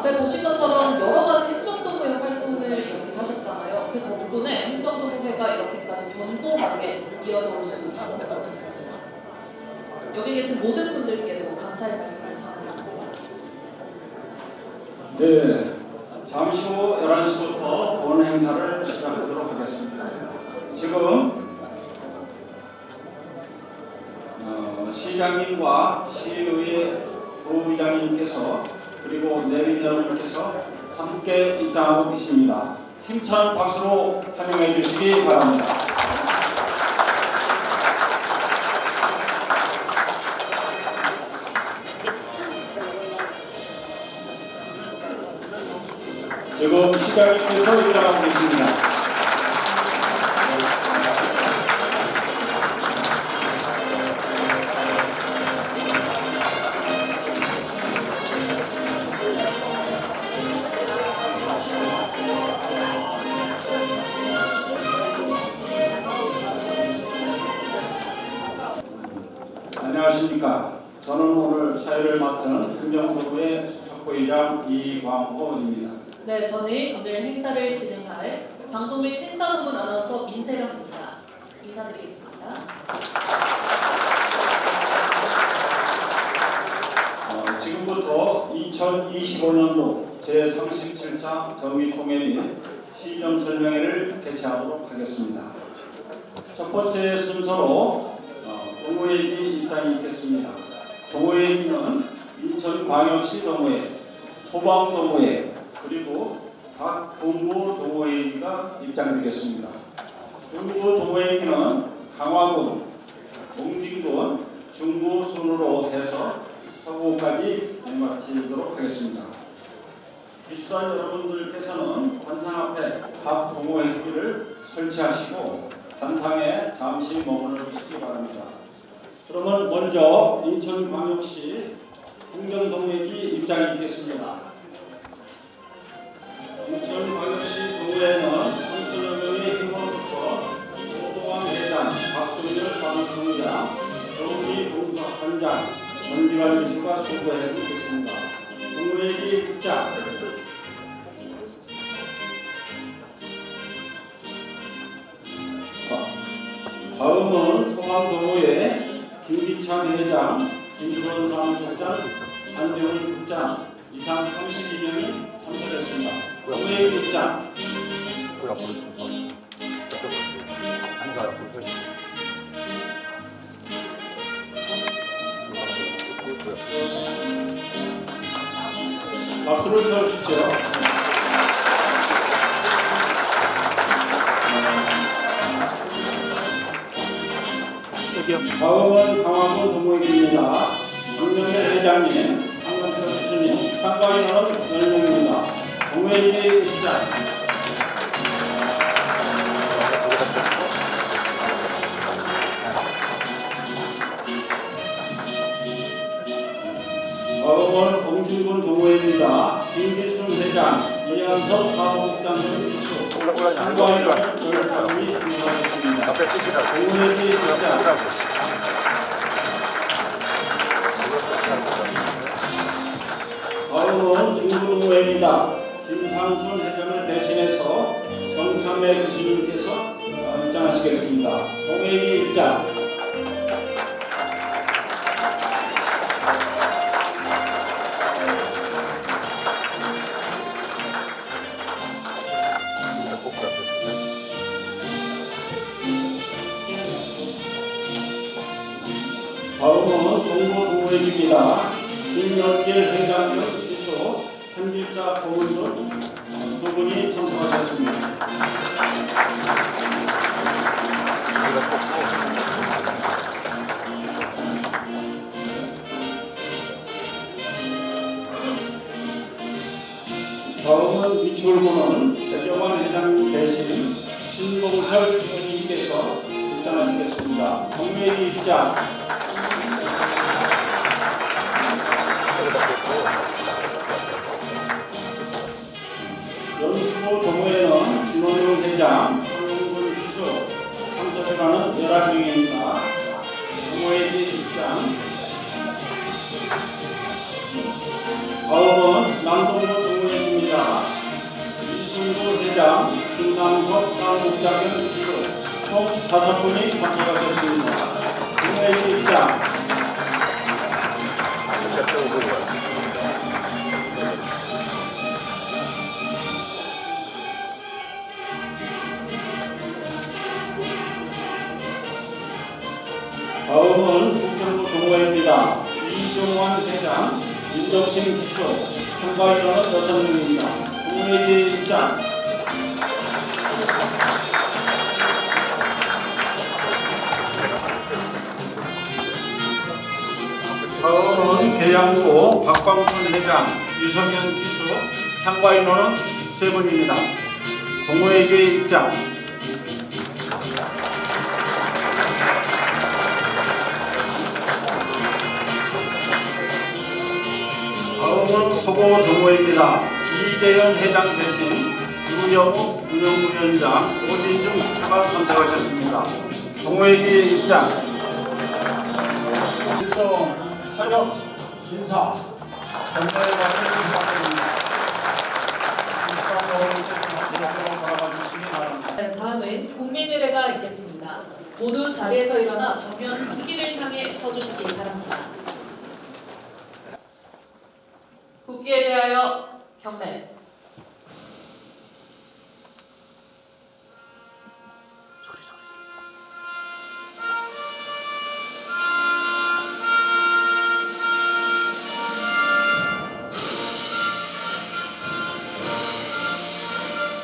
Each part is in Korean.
앞에 보신 것처럼 여러 가지 행정동호회 활동을 이렇게 하셨잖아요. 그 덕분에 행정동호회가 이렇게까지 견고하게 이어져 올 수 있었던 것 같습니다. 여기 계신 모든 분들께도 감사의 말씀을 전하겠습니다. 네, 잠시 후 11시부터 본 행사를 시작하도록 하겠습니다. 지금 시장님과 시의회 부의장님께서 그리고 내빈 여러분께서 함께 입장하고 계십니다. 힘찬 박수로 환영해 주시기 바랍니다. 지금 시장님께서 입장하고 계십니다. 안녕하십니까. 저는 오늘 사회를 맡은 행정부의 수석부의장 이광호입니다. 네, 저는 오늘 행사를 진행할 방송 및 행사 전문 아나운서 민세령입니다. 인사드리겠습니다. 지금부터 2025년도 제37차 정기총회 및 시정설명회를 개최하도록 하겠습니다. 첫 번째 순서로 동호회기 입장이 있겠습니다. 동호회기는 인천광역시 동호회, 소방동호회, 그리고 각 본부 동호회기가 입장되겠습니다. 본부 동호회기는 강화군, 동진군, 중구 순으로 해서 서구까지 마치도록 하겠습니다. 비수단 여러분들께서는 단상 앞에 각 동호회기를 설치하시고 단상에 잠시 머물러 주시기 바랍니다. 그러면 먼저 인천광역시 행정동호회기 입장이 있겠습니다. 인천광역시 동호회는 3천여 명의 회원부터 오도왕 회장, 박종렬 사무총장, 정기 봉사단장, 전기관 기수가 수고해 주겠습니다. 동호회기 입장. 다음은 소방동호회 김기창 회장, 김수원 사무총장, 한병훈 국장 이상 32명이 참석했습니다. 동호회기 입장. 박수를 쳐주십시오. 다음은 강화군 동호회기입니다. 박명래 회장님, 황건표 교수님, 참가인원은 10명입니다. 동호회기 입장. 다음은 동진군 동호회입니다. 김기순 회장, 이한섭 사무국장 등 참가인원은 10명이 참가하겠습니다. 동호회기 입장. 다음은 중부동호회입니다. 김상순 회장을 대신해서 정창래 교수님께서 입장하시겠습니다. 동호회기 입장. 다음은 동부동호회입니다. 김연길 회장님 기수, 한길자 고문준 두 분이 참석하셨습니다. 다음은 미추홀군은 백영환 회장님 대신 신봉설 의원님께서 입장하시겠습니다. 동호회기 입장. 연수부 동호회는 진원용 회장, 황용근 기수 참석해가는 11명입니다. 동호회기 입장. 다음은 남동구 이장현 기수 총 5분이 참석하셨습니다. 국회의원 입장. 다음은 북경부 동호회입니다. 이종환 회장, 윤덕신 기수, 참가인원은 6명입니다. 동호회의 입장. 다음은 계양구 박광순 회장, 유성현 기수, 참가인원은 3분입니다. 동호회의 입장. 다음은 소보 동호회입니다. 이재현 회장 대신 유영욱 운영부위원장, 오진중 대표가 참석하셨습니다. 동호회의 입장. 일동 사력 인사 전달에 관한 인사드립니다. 인사로 바라봐 주시기 바랍니다. 네, 다음은 국민의례가 있겠습니다. 모두 자리에서 일어나 정면 국기를 향해 서주시기 바랍니다. 국기에 대하여 경례.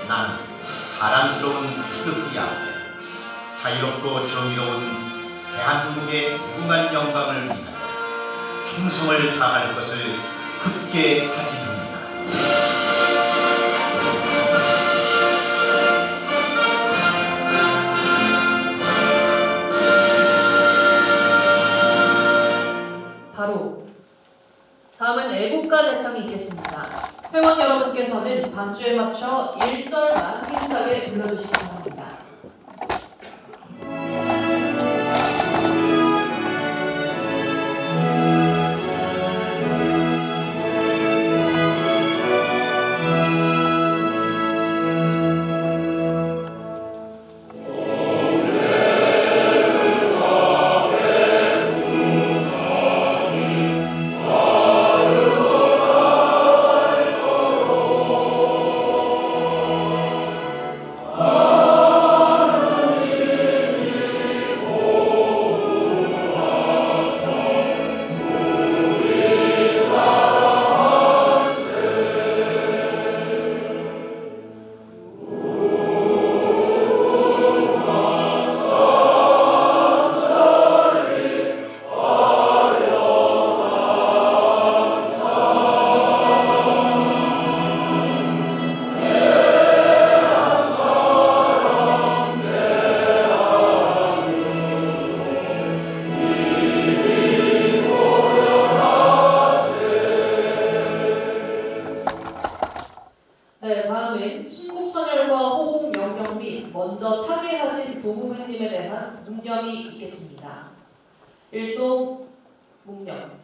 나는 자랑스러운 태극기 아래 자유롭고 정의로운 대한민국의 무궁한 영광을 위하여 충성을 다할 것을 굳게 다짐합니다. 바로 다음은 애국가 제창이 있겠습니다. 회원 여러분께서는 반주에 맞춰 1절만 힘차게 불러주시기 바랍니다. 네, 다음은 순국선열과 호국 명령 및 먼저 타계하신 도국행님에 대한 묵념이 있겠습니다. 일동 묵념.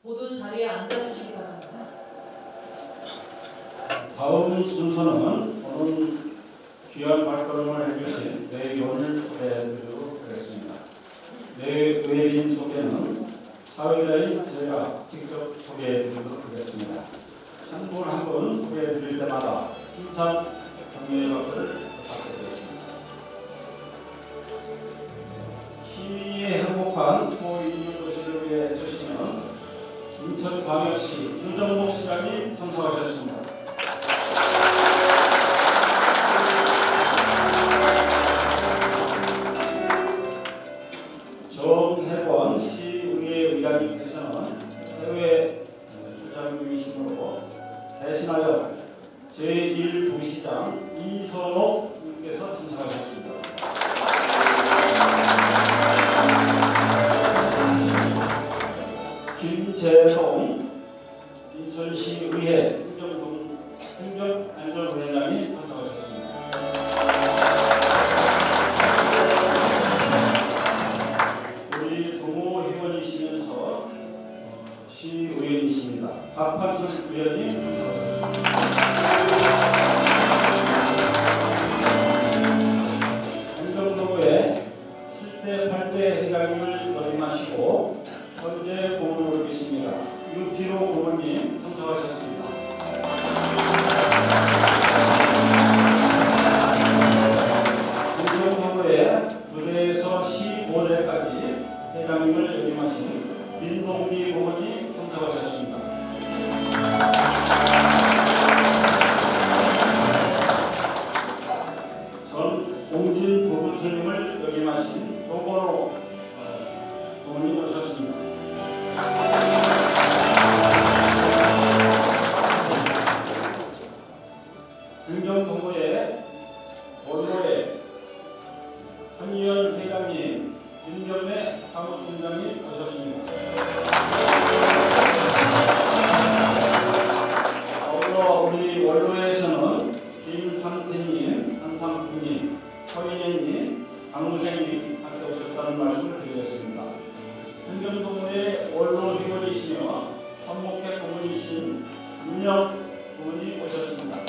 모두 자리에 앉아주시기 바랍니다. 다음 순서는 오늘 귀한 발걸음을 해주신 내의원을 소개해드리도록 하겠습니다. 내의인 소개는 사회자인 제가 직접 소개해드리도록 하겠습니다. 한 분 한 분 소개해 드릴 때마다 힘찬 격려의 박수를 부탁드리겠습니다. 시민의 행복한 소인류 도시를 위해 애쓰시는 인천광역시 유정복 시장님 참석하셨습니다. 정혜권 시의회 의장님께서는 해외 소장님이시므로 대신하여 제1부시장 이선옥님께서 참석하셨습니다. 김재동 인천시의회 행정안전부회장이 참석하셨습니다. 우리 동호 회원이시면서 시의원이십니다. 박판순 의원님 참석하셨습니다. 행정동호회 7대 8대 회장님을 역임하시고 현재 고문으로 계십니다. 유피로 고문님 참석하셨습니다. 행정동호회 무대에서 15대까지 회장님을 역임하신 민동기 고문님 참석하셨습니다. 전 공진 부부스님을 역임하신 조건호 고문님 오셨습니다. 행정동호회 원로회 한의원 회장님, 윤경래 사무총장님 오셨습니다. 아울러 우리 원로회에서는 김상태님, 한상국님, 서인혜님, 강무생님 함께 오셨다는 말씀을 드리겠습니다. 행정동호회 원로 회원이시며 선목회 고문이신 윤영 고문이 오셨습니다.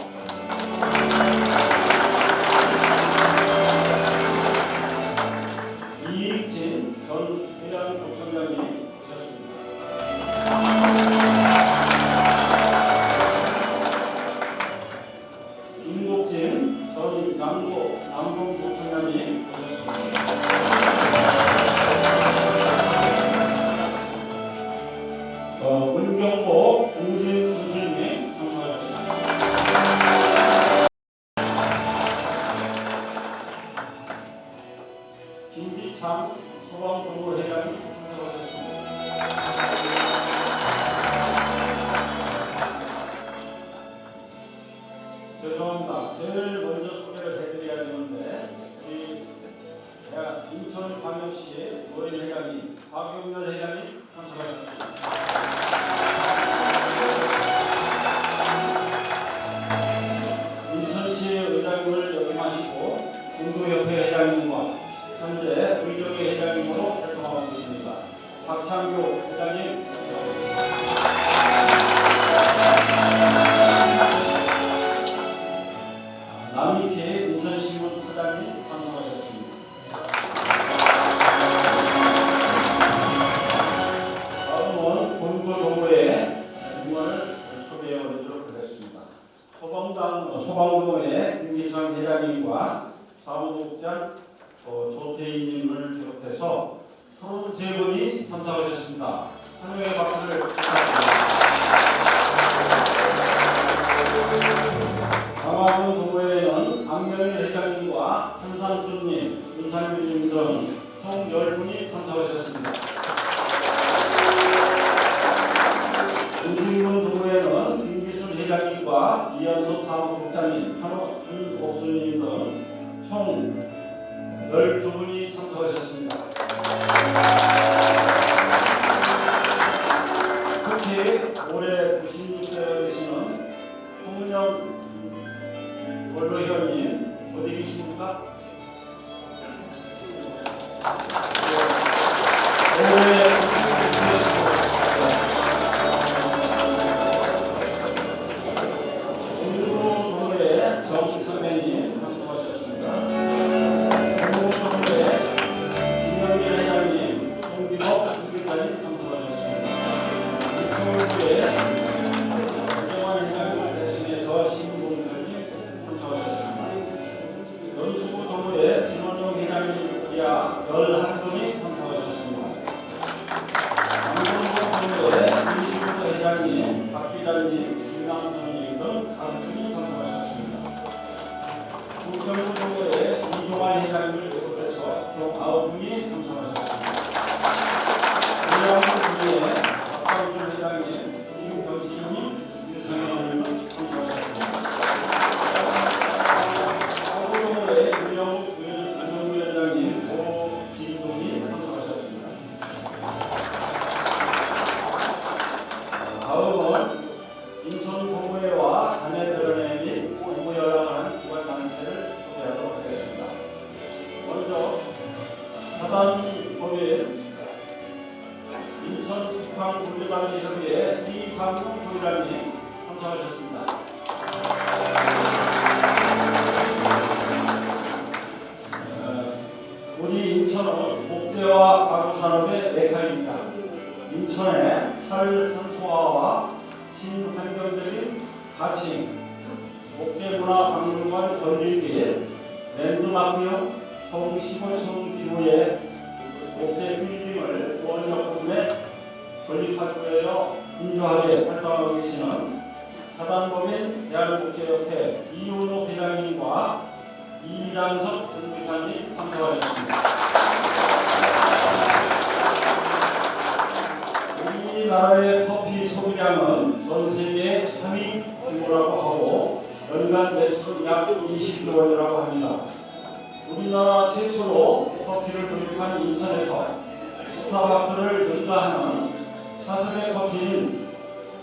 이익진 전 회장부총장님 오셨습니다. 김국진 전 남동부총장님 오셨습니다. 문경복 공진 군수님 참석하셨습니다. 김기창 소방본부 회장님 참석하셨습니다. 죄송합니다. 제일 먼저 소개를 해드려야 되는데 우리 인천광역시 노인회장님 박용렬 회장님 참석하셨습니다. 인천시 의장님을 역임하시고 공동협회 회장님과 현재 의정회 회장님으로 활동하고 계십니다. 박창규 회장님 남희태 인천신문 사장님 참석하셨습니다. 다음은 본부동호회 임원을 소개해 드리도록 하겠습니다. 소방동호회 김기창 회장님과 사무국장 조태희님을 비롯해서 33분이 참석하셨습니다. 환영의 박수를 부탁드립니다. 강화군 동호회에는 강명일 회장님과 한상준님, 윤상규님 등 총 10분이 참석하셨습니다. 은진군 동호회는 김기순 회장님과 이현섭 사무국장님, 한옥순님 등 총 12분이 참석하셨습니다. 특히 올해 96세가 되시는 송은영 원로회원님 어디 계십니까? 올해 동호회 정선배님 참석하셨습니다. 동호회 김영길 회장님, 송기복 부회장님 참석하셨습니다. 이토울회 정정환 회장님 참가자 11분이 참석하셨습니다. 방송국의 이시부터 회장님, 박 기자님, 김남선님 등 5분이 참석하셨습니다. 국정부의 이종환 회장님을 비롯해서 총 9분이 참석하셨습니다. 의장부의 박광준 회장님, 김경진님, 유성현님 등 참석하셨습니다. 서구동의 안정위원장님, 오진동이 참석하셨습니다. 다음은 인천동의회와 자녀들원회 및 공무연락을 하는 기관단체를 소개하도록 하겠습니다. 먼저 사단법인 인천국방군대단체협의회 이상동 부회장님 참석하셨습니다. 우리 인천은 목재와 가구산업의 메카입니다. 인천의 탈산소화와 친환경적인 가칭, 목재문화박물관 건립 및 랜드마크형 총15층 규모의 목재 빌딩을 원적 부분에 건립할 거예요. 인조하게 활동하고 계시는 사단법인 대한목재협회 이훈호 회장님과 이장석 전무이사님 참석하셨습니다. 우리나라의 커피 소비량은 전 세계 3위 규모라고 하고 연간 매출은 약 20조 원이라고 합니다. 우리나라 최초로 커피를 도입한 인천에서 스타벅스를 능가하는 차세대 커피인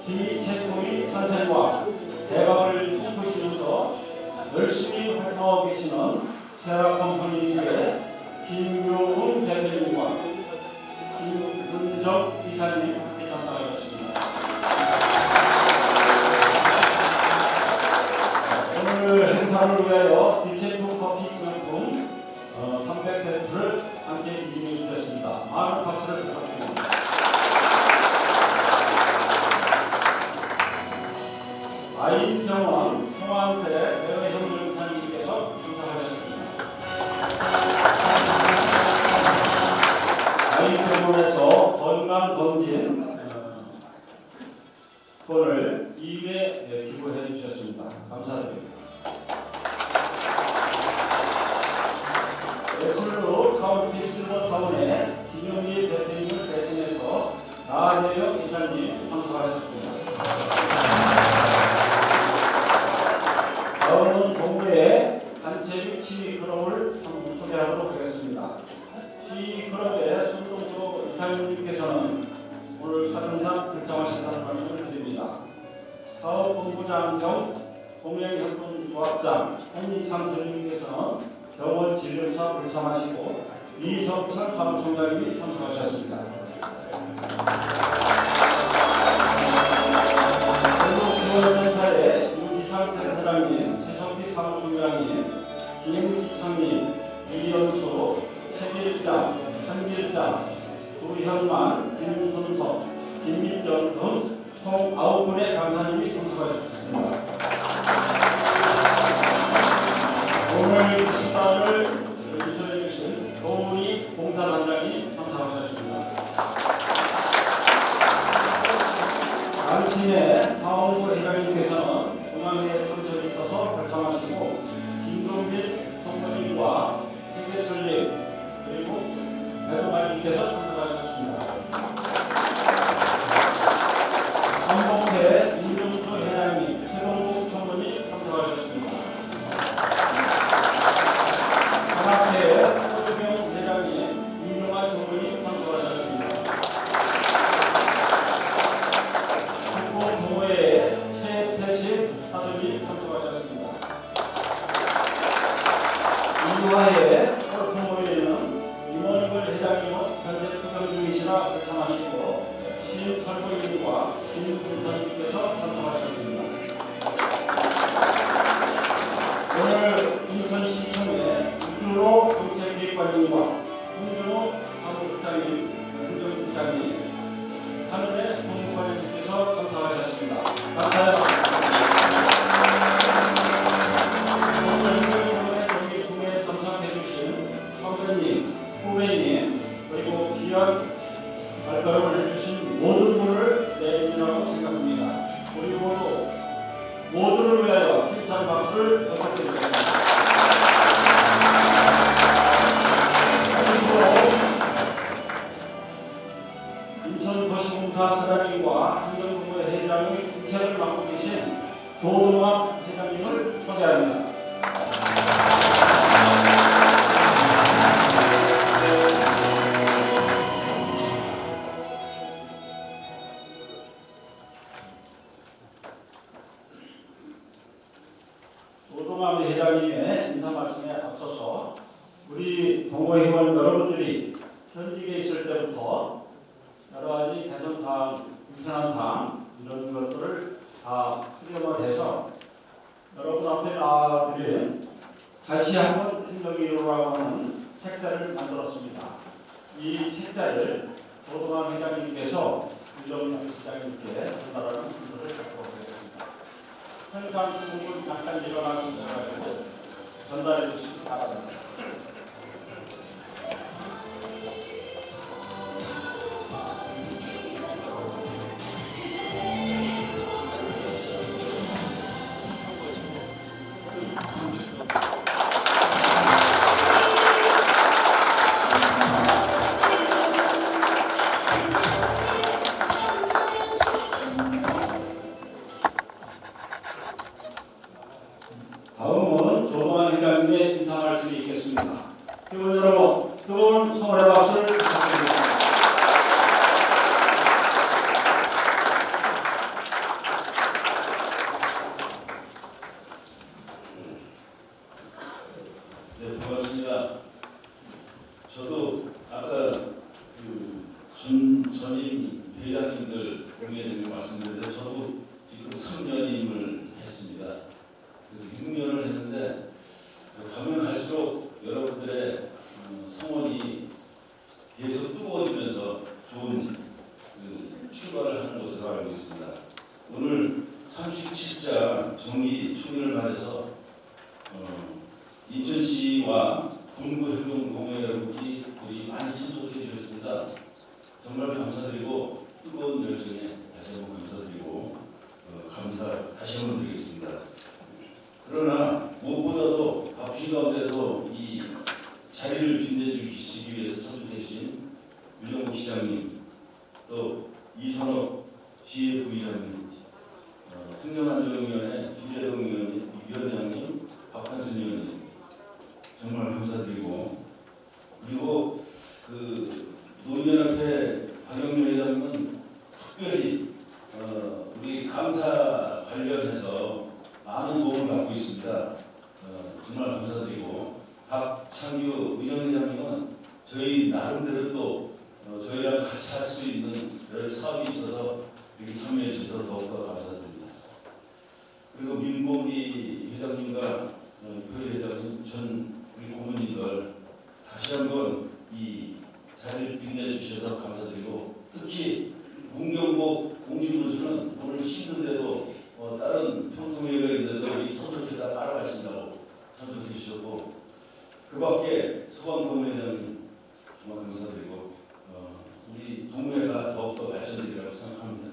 디체코의 탄생과 대박을 꿈꾸시면서 열심히 활동하고 계시는 세라 컴퍼니의 김교훈 대표님과 김은정 이사님 함께 참석하셨습니다. 오늘 행사를 위하여 디체코 커피 기념품 300세트를 함께 기증해 주셨습니다. 많은 박수를 부탁드립니다. 아인병원 송환세 대외협력 이사님께서 참석하셨습니다. 아인병원에서 건강검진 돈을 2회 기부해 주셨습니다. 감사드립니다. 예술로 카운티 실버타운의 김용기 대표님을 대신해서 나재영 이사님 참석하셨습니다. 다음은 동구의 단체비 취미 클럽을 소개하도록 하겠습니다. 취미 클럽의 손동수 이사님께서는 오늘 사정상 결정하신다는 말씀을 드립니다. 사업본부장 겸 공영협동조합장 홍희창 선생님께서는 병원 진료사 불참하시고 이성철 사무총장님이 참석하셨습니다. 전국지원센터의 유기상 센터장님, 최성기 사무총장님, 김기창님, 이연수, 최길장, 한길장, 조현만, 김순석, 김민정 등 총 9분의 강사님이 참석하셨습니다. 오늘 수다를 주최해 주신 도훈이 봉사단장이 참석하셨습니다. 남친의 황홍구 회장님께서는 중앙회에 참석이 있어서 결정하시고 김동빈 총무님과 세계철님 그리고 배동아님께서 참석하셨습니다. 삼봉회 임종수 회장님, 최동국 총무님 참석하셨습니다. 산악회 호주경 회장님, 이명환 총무님 참석하셨습니다. 한국동호회의 최태식 사수님 참석하셨습니다. 이화의 골프모회에는 임원걸 회장님은 현재 투병 중이시라 결정하시고 신철보님과 신분선님께서 참석하셨습니다. 오늘 인천시청의 이준호 정책기획관님과 홍준호 사무국장님, 행정국장님, 하늘의 공무관님께서 참석하셨습니다. 감사합니다. 오늘 인천시청의 경기중에 참석해주신 선생님, 이런 발걸음을 해주신 모든 분을 내 인이라고 생각합니다. 우리 모두를 위하여 힘찬 박수를 부탁드리겠습니다. 인천도시공사 사장님과 행정부의 회장의 국책을 맡고 계신 조동환 회장님을 소개합니다. 조동환 회장님의 인사 말씀에 앞서서 우리 동호회원 여러분들이 현직에 있을 때부터 여러 가지 개선사항, 불편한 사항 이런 것들을 다 수렴을 해서 여러분 앞에 놔드린 다시 한번 행정위로라고 하는 책자를 만들었습니다. 이 책자를 조동환 회장님께서 윤정민 시장님께 전달하는 분들을 갖고 오겠습니다. 현상 부분 잠깐 일어나면서 전달해 주시기 바랍니다. 다음은 조동환 회장님의 인사 말씀이 있겠습니다. 회원 여러분, 뜨거운 성원의 박수를 부탁드립니다. 네, 반갑습니다. 저도 아까 전임 회장님들 공예장님 말씀드렸는데 저도 지금 3년임을 했습니다. 그래서 6년을 했는데 가면 갈수록 여러분들의 성원이 계속 뜨거워지면서 좋은 출발을 하는 것으로 알고 있습니다. 오늘 37자 정기 총회를 맞아서 인천시와 군구행동동호회 여러분들이 우리 많이 참석해 주셨습니다. 정말 감사드리고 뜨거운 열정에 다시 한번 감사드리고 감사 다시 한번 드리겠습니다. 그러나 무엇보다도 바쁘신 가운데서 이 자리를 빛내주시기 위해서 참석해 주신 윤정국 시장님, 또 이선옥 시의 부의장님, 행정안전위원회 김재동 위원장님, 박한순 위원님 정말 감사드리고, 그리고 노인연합회 박영민 회장님은 특별히 우리 감사 관련해서 많은 도움을 받고 있습니다. 정말 감사드리고, 박창규 의정회장님은 저희 나름대로 또 저희랑 같이 할 수 있는 여러 사업이 있어서 여기 참여해 주셔서 더욱더 감사드립니다. 그리고 민봉기 회장님과 그 회장님, 전 우리 고문님들 다시 한번 이 자리를 빛내주셔서 감사드리고, 특히 문경복 공진부수는 오늘 힘든데도 다른 평통회가 있는데도 이 참석해다 따라가신다고 참석해 주셨고, 그 밖에 소방동회장님 정말 감사드리고, 우리 동회가 더욱더 발전되리라고 생각합니다.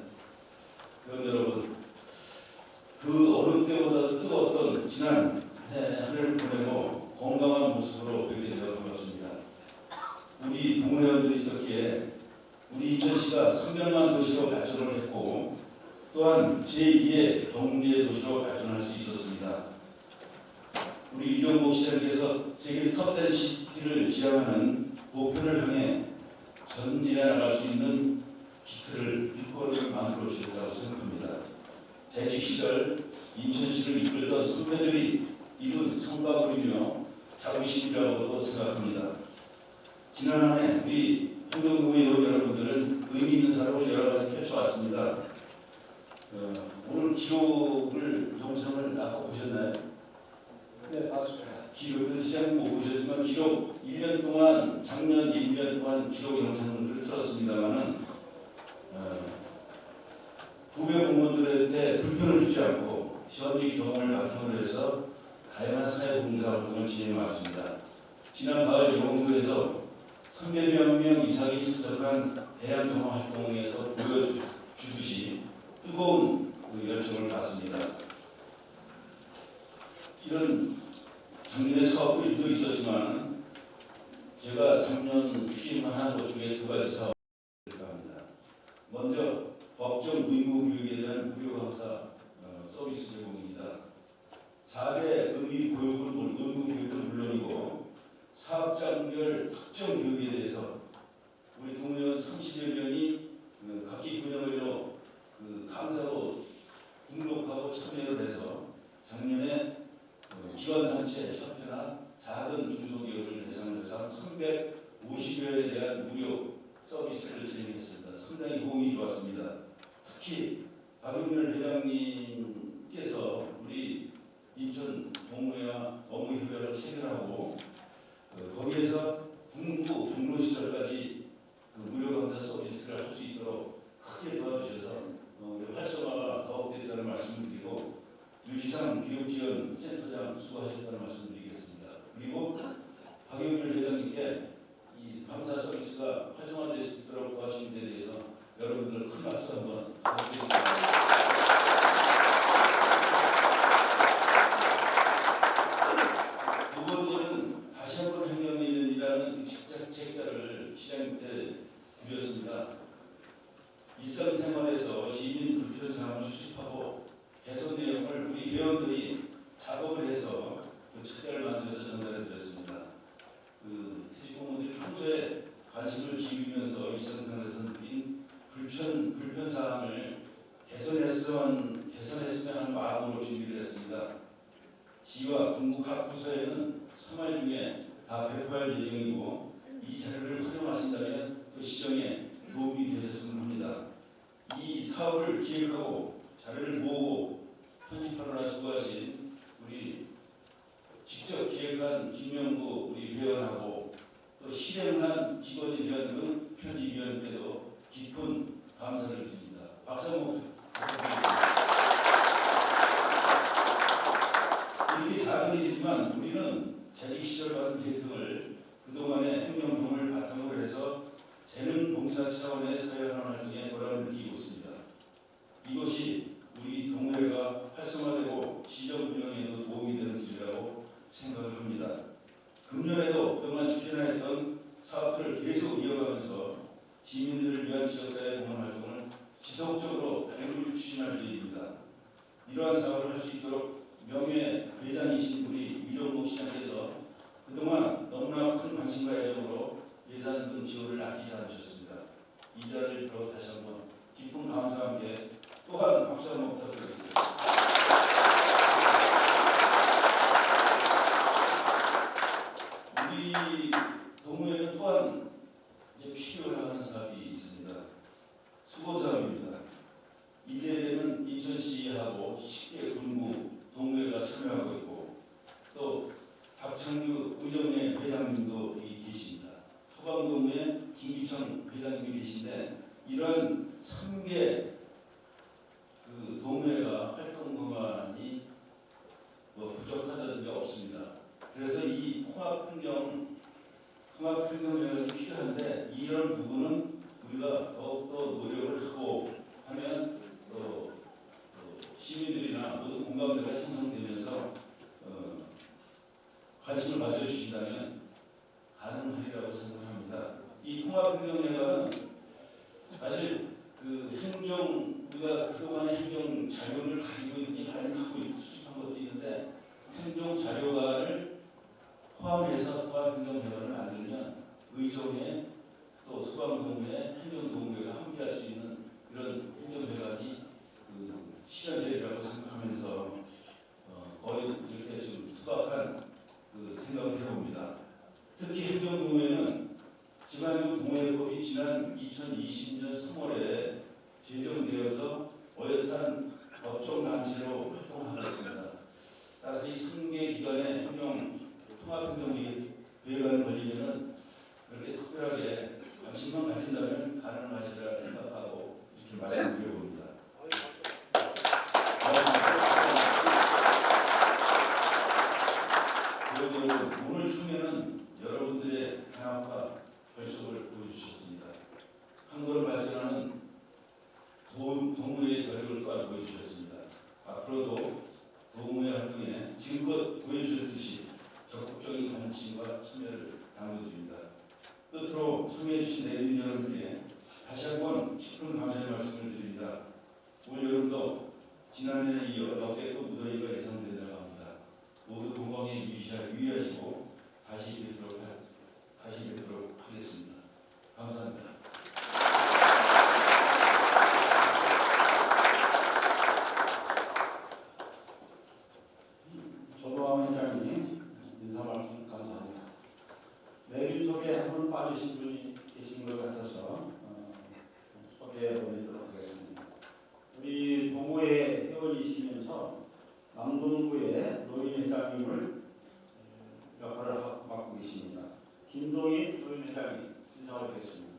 그럼 여러분, 그 어느 때보다도 뜨거웠던 지난 한 해를 보내고 건강한 모습으로 뵙게 되어 반갑습니다. 우리 동호회원들이 있었기에 우리 인천시가 300만 도시로 발전을 했고, 또한 제2의 경제 도시로 발전할 수 있었습니다. 우리 유정복 시장께서 세계 톱10 시티를 지향하는 목표를 향해 전진해 나갈 수 있는 기틀을 일꾼을 만들어 주셨다고 생각합니다. 재직 시절 인천시를 이끌던 선배들이 이룬 성과물이며 자부심이라고도 생각합니다. 지난 한 해 우리 행정동호회 여러분들은 의미 있는 사업을 여러 가지 펼쳐왔습니다. 오늘 기록을 영상을 아까 보셨나요? 네, 맞습니다. 기록, 시장님 못 보셨지만 기록 1년 동안, 작년 1년 동안 기록 영상을 틀었습니다만은 후배 공무원들한테 불편을 주지 않고 현직 경험을 바탕으로 해서 다양한 사회봉사 활동을 진행해 왔습니다. 지난 가을 영흥도에서 300여 명 이상이 참석한 대양정화 활동에서 보여주듯이 뜨거운 그 열정을 받습니다. 이런 작년에 사업도 있었지만 제가 작년 추진한 것 중에 두 가지 사업을 합니다. 먼저 법정 의무 교육에 대한 무료 강사 서비스 제공입니다. 4대 의무 교육은 물론이고 사업장별 특정 교육에 대해서 우리 동료원 30여 명이 각기 분야별로 강사로 등록하고 참여를 해서 작년에 기관단체 협회나 작은 중소기업을 대상으로 해서 350여에 대한 무료 서비스를 진행했습니다. 상당히 호응이 좋았습니다. 특히 박용렬 회장님께서 우리 인천 동무회와 업무협약을 체결하고 거기에서 군부 동료 시절까지 무료 강사 서비스를 할 수 있도록 크게 도와주셔서 활성화가 더욱 됐다는 말씀을 드리고 유지상 교육지원센터장 수고하셨다는 말씀을 드리겠습니다. 그리고 박용렬 회장님께 이 강사 서비스가 활성화될 수 있도록 도와주신 데 대해서 여러분들 큰 박수 한번 부탁드리겠습니다. 두 번째는 다시 한번 행정에 있는이라는 책자를 시장 때 드렸습니다. 일상생활에서 시민 불편사항을 수집하고 개선 내용을 우리 회원들이 작업을 해서 그 책자를 만들어서 전달해 드렸습니다. 퇴직공무원들이 평소에 관심을 기울이면서 일상생활에서 느낀 불편사항을 개선했으면 하는 마음으로 준비를 했습니다. 시와 군부 각 부서에는 3월 중에 다 배포할 예정이고 이 자료를 활용하신다면 또 시정에 도움이 되셨으면 합니다. 이 사업을 기획하고 자료를 모으고 편집하느라 수고하신 우리 직접 기획한 김명구 우리 회원하고 또 실행한 직원에 대한 그 편집위원께도 깊은 감사를 드립니다. 박수 한번 부탁드리겠습니다. 이렇게 작은 일이지만 우리는 재직 시절 받은 혜택을 그동안의 행정 경험을 바탕으로 해서 재능 봉사 차원의 사회활동 활동에 보람을 느끼고 있습니다. 이것이 우리 동호회가 활성화되고 시정 운영에도 도움이 되는 길이라고 생각을 합니다. 금년에도 그동안 추진했던 사업들을 계속 이어가면서 시민들을 위한 지역사회 공헌 활동을 지속적으로 계획을 추진할 계획입니다. 이러한 사업을 할 수 있도록 명예 회장이신 우리 유정복 시장께서 그동안 너무나 큰 관심과 애정으로 예산 등 지원을 아끼지 않으셨습니다. 이 자리를 빌어 다시 한번 깊은 감사와 함께 또한 박수 한번 부탁드리겠습니다. 우리 동호회는 또한 이제 필요하는 사업이 있습니다. 수건 사업입니다. 이제는 인천시하고 10개 군부 동호회가 참여하고 있고 또 박창규 의정회 회장님도 계십니다. 소방동호회 김기청 회장님이 계신데 이런 3개 그 동호회가 활동 공간이 부족하다든지 없습니다. 그래서 이 통합행정회가 필요한데 이런 부분은 우리가 더욱더 노력을 하고 하면 시민들이나 모든 공감대가 형성되면서 관심을 가져주신다면 가능하리라고 생각합니다. 이 통합행정회가 사실 우리가 그동안의 행정 자료를 가지고 있는 많이 하고 수집한 것도 있는데 행정 자료관을 포함해서 통합행정회관을 만들면 의정회 또 소방동호회, 행정동호회가 함께할 수 있는 이런 행정회관이 실현되리라고 생각하면서 거의 이렇게 좀 투박한 생각을 해봅니다. 특히 행정동호회는 지방행정동호회법이 지난 2020년 3월에 제정되어서 어엿한 법정단체로 활동하고 있습니다. 따라서 이 3개 기관의 통합행정회관을 벌리면 그렇게 특별하게 관심만 가진다면 가능하시리라 생각하고 이렇게 말씀드려봅니다. 오늘 중에는 여러분들의 강압과 결심 해주신 내빈 여러분께 다시 한번 깊은 감사의 말씀을 드립니다. 올 여름도 지난해에 이어 역대 또 무더위가 예상된다고 합니다. 모두 건강에 유의하시고 다시 뵙도록 하겠습니다. 감사합니다. 조동환 회장님 인사 말씀 감사합니다. 내빈 속에 한 분 빠지신 분이 계신 것 같아서 소개해 드리도록 하겠습니다. 우리 동호회 회원이시면서 남동구의 노인회장님을 역할을 맡고 계십니다. 김동희 노인회장님 인사를 드리겠습니다.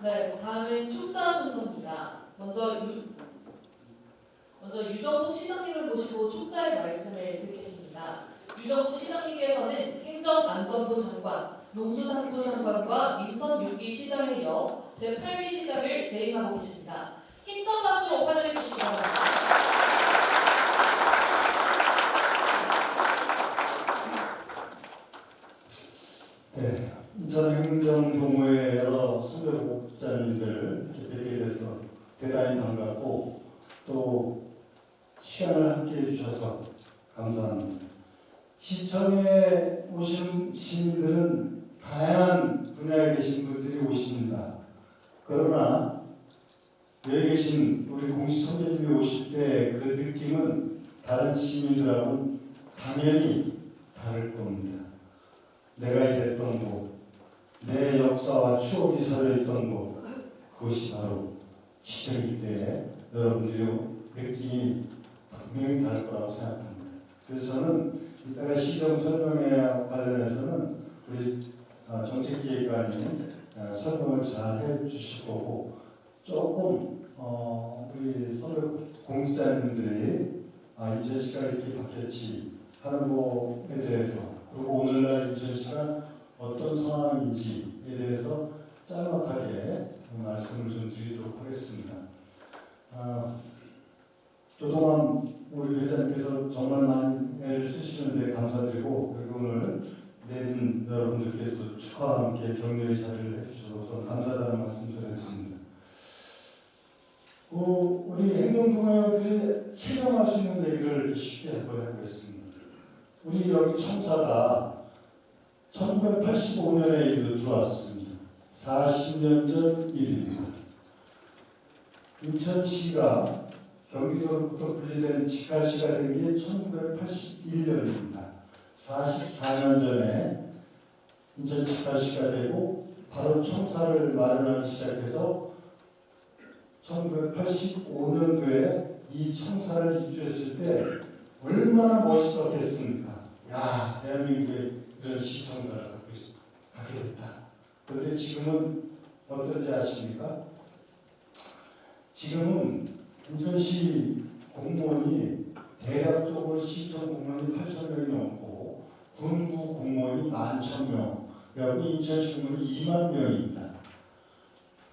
네, 다음은 축사 순서입니다. 먼저 유정복 시장님을 모시고 축사의 말씀을 듣겠습니다. 유정복 시장님께서는 행정안전부 장관, 농수산부 장관과 민선6기 시장에 이어 제8기 시장을 재임하고 계십니다. 힘찬 박수로 환영해 주시기 바랍니다. 네, 인천행정동호회 여러 선배복자님들 뵙게 돼서 대단히 반갑고 또 시간을 함께 해주셔서 감사합니다. 시청에 오신 시민들은 다양한 분야에 계신 분들이 오십니다. 그러나 여기 계신 우리 공식 선배님이 오실 때 그 느낌은 다른 시민들하고는 당연히 다를 겁니다. 내가 일했던 곳, 내 역사와 추억이 서려있던 곳, 그것이 바로 시청이기 때문에 여러분들의 느낌이 분명히 다를 거라고 생각합니다. 그래서 저는 이따가 시정 설명에 관련해서는 우리 정책기획관님 설명을 잘 해주실 거고 조금 우리 선배 공직자님들이 인천시가 이렇게 바뀌었지 하는 거에 대해서 그리고 오늘날 인천시가 어떤 상황인지에 대해서 짤막하게 말씀을 좀 드리도록 하겠습니다. 조동환 우리 회장님께서 정말 많이 애를 쓰시는데 감사드리고 그리고 오늘 내빈 여러분들께도 축하와 함께 격려의 자리를 해주셔서 감사하다는 말씀 드리겠습니다. 우리 행정동호회원들이 체감할 수 있는 얘기를 쉽게 한번 해보겠습니다. 우리 여기 청사가 1985년에 들어왔습니다. 40년 전 일입니다. 인천시가 경기도로부터 분리된 직할시가 된 게 1981년입니다. 44년 전에 인천 직할시가 되고 바로 청사를 마련하기 시작해서 1985년도에 이 청사를 입주했을 때 얼마나 멋있었겠습니까? 야, 대한민국에 이런 시청사를 갖게 됐다. 그런데 지금은 어떤지 아십니까? 지금은 인천시 공무원이 대략적으로 시청 공무원이 8,000명이 넘고 군구 공무원이 11,000명, 그리고 인천시 공무원이 2만 명입니다.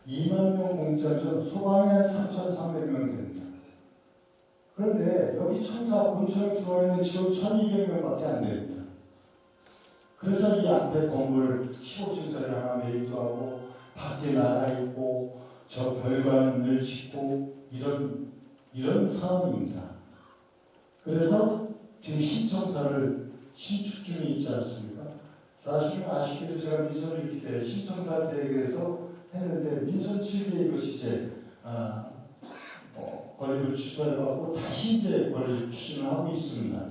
2만 명 공짜죠. 소방에 3,300명 됩니다. 그런데 여기 청사 본청에 들어와 있는 지금 1,200명밖에 안 됩니다. 그래서 이 앞에 건물 15층짜리 하나 메이도 하고 밖에 나가 있고 저 별관을 짓고 이런 상황입니다. 그래서 지금 신청사를 신축 중에 있지 않습니까? 사실은 아쉽게도 제가 민선 6기 때 신청사 대회에서 했는데 민선 7기에 이것이 이제 건립을 취소해갖고 다시 이제 건립 추진을 하고 있습니다.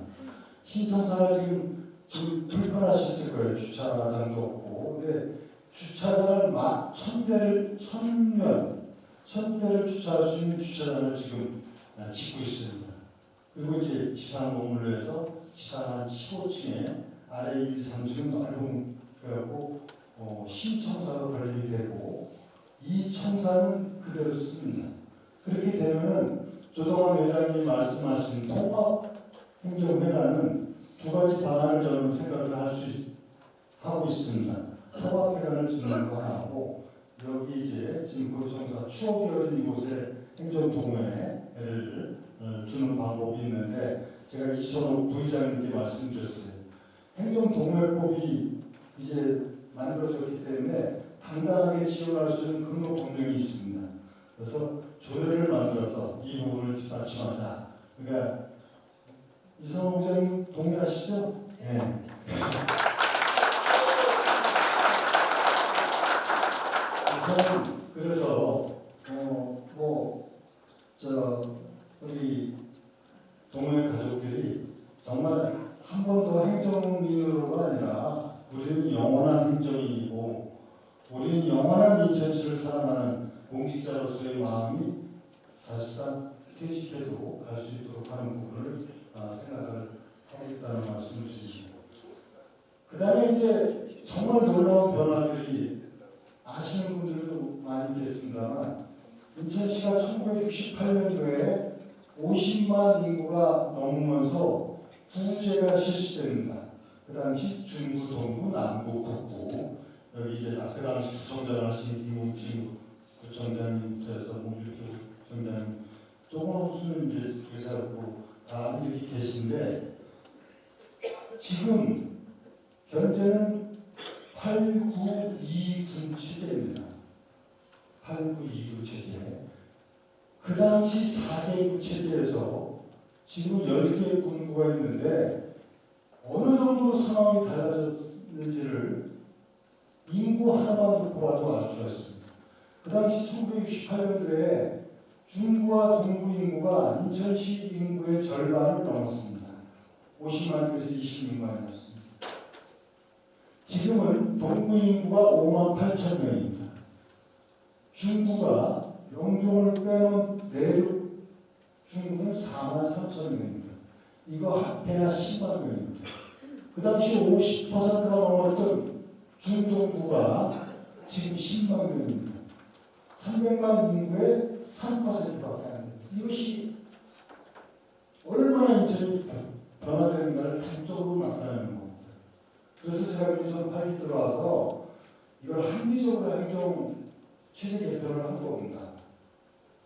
신청사가 지금 불편하셨을 거예요. 주차장도 없고. 근데 주차장을 1,000대를 주차할 수 있는 주차장을 지금 짓고 있습니다. 그리고 이제 지상 건물로 해서 지상 한 15층에 아래 1, 3층은 넓은 그래갖고 신청사가 건립이 되고 이 청사는 그대로 씁니다. 그렇게 되면은 조동환 회장님이 말씀하신 통합행정회관은 두 가지 방안을 저는 생각을 하고 있습니다. 통합회관을 짓는 거 하나고 여기 이제 지금 고청사 추억이 어린 이곳에 행정동호회를 두는 방법이 있는데 제가 이선호 부의장님께 말씀드렸어요. 행정동호회법이 이제 만들어졌기 때문에 당당하게 지원할 수 있는 근거 법령이 있습니다. 그래서 조례를 만들어서 이 부분을 뒷받침하자. 그러니까 이성호 부장님 동의하시죠? 네. 그래서 우리 동호회 가족들이 정말 한 번 더 행정민으로가 아니라 우리는 영원한 행정인이고 우리는 영원한 인천시를 사랑하는 공직자로서의 마음이 사실상 퇴직해도 갈 수 있도록 하는 부분을 생각을 하고 있다는 말씀을 드립니다. 그 다음에 이제 정말 놀라운 변화들이 아시는 분들도 많이 있겠습니다만 인천시가 1968년도에 50만 인구가 넘으면서 부제가 실시됩니다. 그 당시 중구, 동구, 남구, 북구 여기 이제 그 당시 구청장을 하신 김웅진 구청장님부터 해서 모bil주 구청장님 조금은 이제 교사였고 다 이렇게 계신데 지금 현재는 892군 체제입니다. 892군 체제. 그 당시 4개군 체제에서 지금 10개의 군구가 있는데 어느 정도로 상황이 달라졌는지를 인구 하나만 놓고 봐도 알 수가 있습니다. 그 당시 1968년도에 중구와 동구 인구가 인천시 인구의 절반을 넘었습니다. 50만에서 26만이었습니다. 지금은 동구 인구가 5만 8천 명입니다. 중구가 영종을 빼놓은 내륙 중구는 4만 3천 명입니다. 이거 합해야 10만 명입니다. 그 당시 50%가 넘었던 중동구가 지금 10만 명입니다. 300만 인구의 3%밖에 안 됩니다. 이것이 얼마나 인천이 변화되는가를 단적으로 나타내는 겁니다. 그래서 제가 민선 8기 들어와서 이걸 합리적으로 행정 체제 개편을 한 겁니다.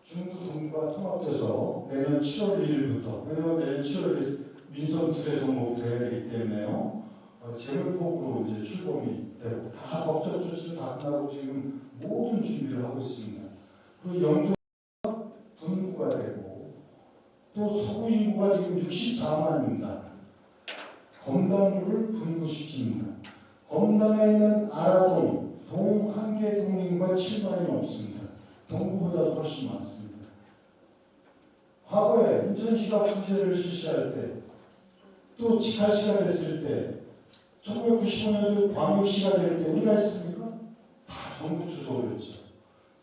중구 동구가 통합돼서 내년 7월 1일부터 왜냐하면 내년 7월에 민선 2대 선거부터 해야 되기 때문에요. 재물폭으로 이제 출범이 되고 다 법적 조치도 다 끝나고 지금 모든 준비를 하고 있습니다. 그 영종 분구가 되고 또 서구 인구가 지금 64만입니다. 검단구를 분구시킵니다. 검단에 있는 아라동, 동한계 동인구가 7만이 넘습니다. 동구보다 훨씬 많습니다. 과거에 인천시가 부제를 실시할 때 또 직할시가 됐을 때 1995년도에 광역시가 될 때 우리가 했습니까? 다 정부 주도였죠.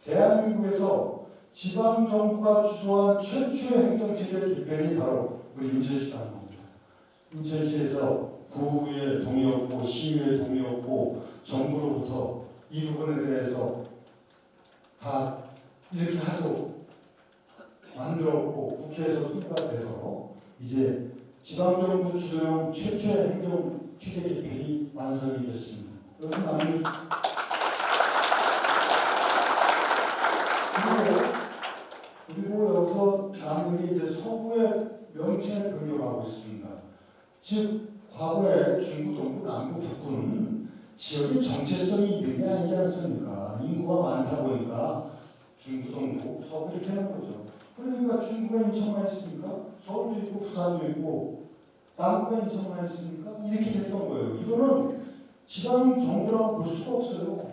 대한민국에서 지방정부가 주도한 최초의 행정체제 개편이 바로 우리 인천시라는 겁니다. 인천시에서 구의 동의 없고 시의회 동의 없고 정부로부터 이 부분에 대해서 다 이렇게 하도 만들었고 국회에서 통과돼서 이제 지방정부 주도형 최초의 행정체제 개편이 완성이 됐습니다. 그리고 여기서 남들이 이제 서구의 명칭을 변경하고 있습니다. 즉 과거에 중구, 동구, 남구, 북구는 지역의 정체성이 있는 게 아니지 않습니까? 인구가 많다 보니까 중구, 동구, 서구 이렇게 하는 거죠. 그러니까 중구가 인천만 있습니까? 서울도 있고 부산도 있고 남구가 인천만 있습니까? 이렇게 됐던 거예요. 이거는 지방 정부라고 볼 수가 없어요.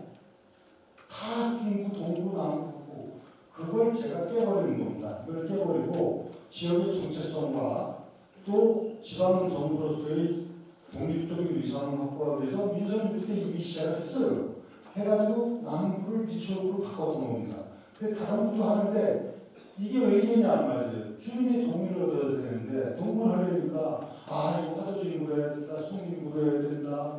다 중구, 동구, 남구, 북구. 그걸 제가 깨버리는 겁니다. 이걸 깨버리고 지역의 정체성과 또 지방 정부로서의 독립적인 위상을 확보하기 위해서 민선 6대 이미 시작했어요. 해가지고 남구를 비축으로 바꿨던 겁니다. 근데 다른 것도 하는데 이게 의견이 안 맞아요. 주민이 동의를 얻어야 되는데 동의를 하려니까 이거 화도진구로 해야 된다, 송인구로 해야 된다,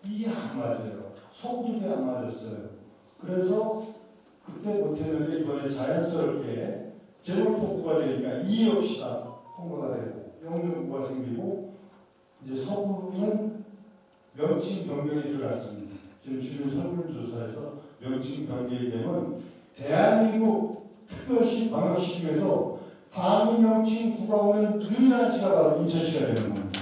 이게 안 맞아요. 서구도 안 맞았어요. 그래서 그때 못했는데 이번에 자연스럽게 재물폭구가 되니까 이의 없이 다 통과가 되고 영종구가 생기고 이제 서구는 명칭 변경이 들어갔습니다. 지금 주민 설문조사에서 명칭 변경이 되면 대한민국 특별시 광역시 중에서 방위 명칭 구가 오는 유일한 시가 바로 인천시가 되는 겁니다.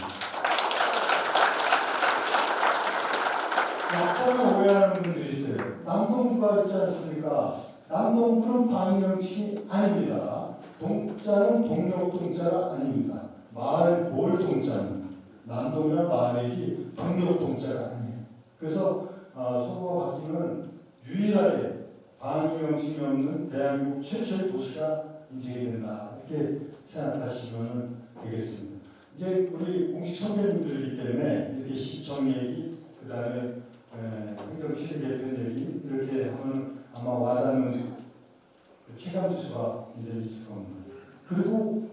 약간 오해하는 분들이 있어요. 남동부가 있지 않습니까? 남동부는 방위명칭이 아닙니다. 동자는 동력동자가 아닙니다. 마을 골동자입니다. 남동이나 마을이지 동력동자가 아니에요. 그래서 서구가 바뀌면 유일하게 방위명칭이 없는 대한민국 최초의 도시가 인정이 된다. 이렇게 생각하시면 되겠습니다. 이제 우리 공식 선배님들이기 때문에 이렇게 시청 얘기, 그 다음에 행정체계 개편 얘기 이렇게 하면 아마 와닿는 그 체감지수가 이제 있을 겁니다. 그리고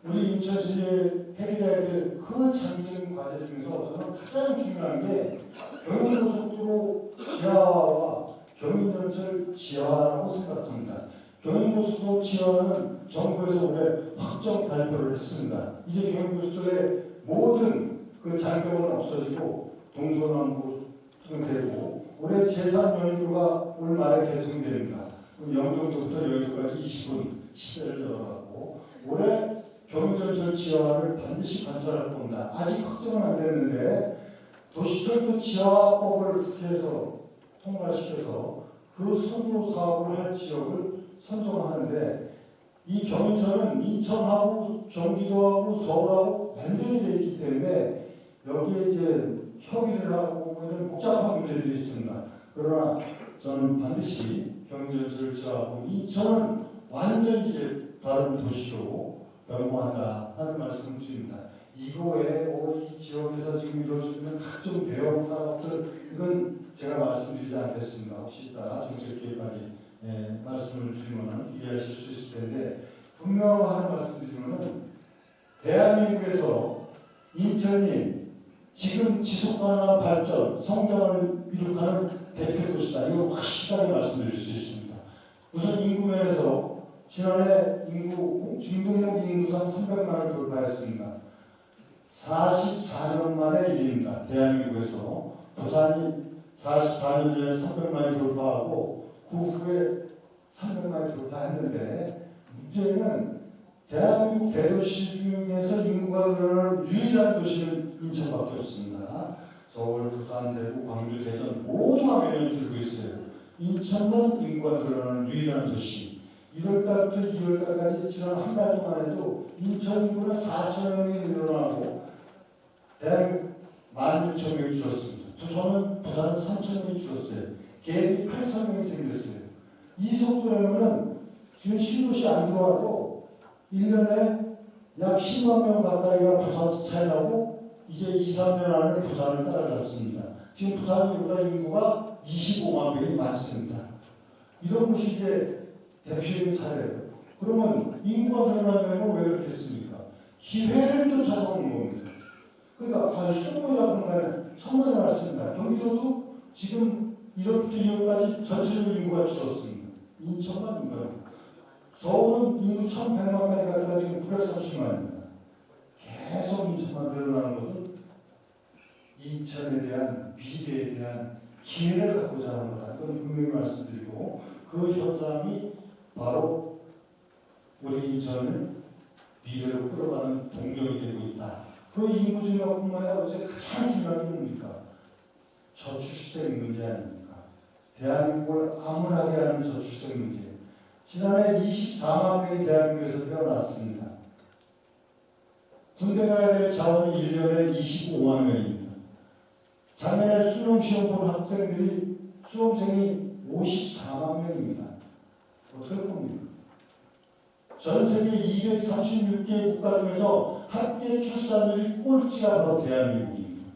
우리 인천시에 해결해야 될 그 장기적인 과제 중에서 저는 가장 중요한 게 경인고속도로 지하화와 경인전철 지하화라고 생각합니다. 경인고속도로 지하화는 정부에서 올해 확정 발표를 했습니다. 이제 경인고속도로의 모든 그 장벽은 없어지고 동서남북 되고 올해 제3연교가 올 말에 개통됩니다. 영종도부터 여기까지 20분 시대를 열어가고 올해 경인전철 지하화를 반드시 관철할 겁니다. 아직 확정은 안 됐는데 도시철도 지하화법을 국회에서 통과시켜서 그 선도 사업을 할 지역을 선정하는데 이 경인선은 인천하고 경기도하고 서울하고 완전히 되어 있기 때문에 여기에 이제 협의를 하고 이런 복잡한 문제들이 있습니다. 그러나 저는 반드시 경인전철을 지하하고 인천은 완전히 이제 다른 도시로 변모한다 하는 말씀을 드립니다. 이거 외에 이 지역에서 지금 이루어지는 각종 대형 사업들 이건 제가 말씀드리지 않겠습니다. 혹시 이따 정책기획관이 말씀을 드리면 이해하실 수 있을 텐데 분명하고 하는 말씀 드리면은 대한민국에서 인천이 지금 지속가능한 발전, 성장을 이룩하는 대표 도시다. 이거 확실하게 말씀드릴 수 있습니다. 우선 인구 면에서 지난해 중등록 인구상 300만을 돌파했습니다. 44년 만의 일입니다. 대한민국에서 부산이 44년 전에 300만이 돌파하고 그 후에 300만이 돌파했는데 문제는 대한민국 대도시 중에서 인구가 늘어나는 유일한 도시는 인천밖에 없습니다. 서울, 부산, 대구, 광주, 대전 모두가 매년 줄고 있어요. 인천만 인구가 늘어나는 유일한 도시. 1월달부터 2월달까지 지난 한 달 동안 해도 인천 인구는 4천 명이 늘어나고 대한민국 16,000명이 줄었습니다. 부산은 3천 명이 줄었어요. 갭이 8천 명이 생겼어요. 이 속도라면 지금 신도시 안 들어와도 1년에 약 10만 명 가까이가 부산에서 차이나고 이제 2, 3년 안에 부산을 따라잡습니다. 지금 부산보다 인구가 25만 명이 많습니다. 이런 것이 이제 대표적인 사례예요. 그러면 인구가 늘어나면 왜 그렇겠습니까? 기회를 쫓아서 오는 겁니다. 그러니까 수도권이라고 하는 천만에 말씀입니다. 경기도도 지금 1월부터 2월까지 전체적인 인구가 줄었습니다. 인천만 인구가. 서울은 인구 1,100만까지 가다가 지금 930만입니다. 계속 인천만 늘어나는 것은 인천에 대한 미래에 대한 기회를 갖고자 하는 거다. 이건 분명히 말씀드리고 그 현상이 바로 우리 인천을 미래로 끌어가는 동력이 되고 있다. 그 인구 증가뿐만 아니라 요새 가장 중요한 게 뭡니까? 저출생 문제 아닙니까? 대한민국을 암울하게 하는 저출생 문제. 지난해 24만 명이 대한민국에서 태어났습니다. 군대 가야 될 자원이 1년에 25만 명입니다. 작년에 수능시험 본 학생들이 수험생이 54만 명입니다. 어떻게 할 겁니까? 전 세계 236개 국가 중에서 합계 출산율이 꼴찌가 바로 대한민국입니다.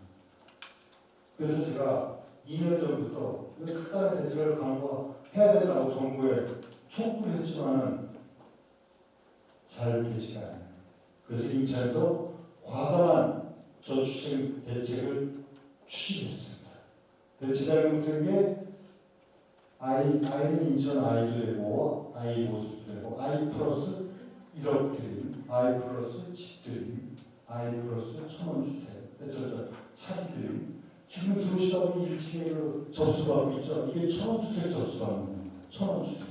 그래서 제가 2년 전부터 특단의 대책을 강구해야 된다고 정부에 촉구를 했지만은 잘 되지가 않아요. 그래서 인천에서 과감한 저출생 대책을 추진했습니다. 대책을 못한 게 아이는 인천 아이도 되고 아이 모습도 되고 아이 플러스 1억 드림, 아이 플러스 집 드림, 아이 플러스 1,000원 주택, 차기 드림. 지금 들어오시다 보니 1층에 그 접수받고 있죠. 이게 1,000원 주택 접수받는 겁니다. 1,000원 주택.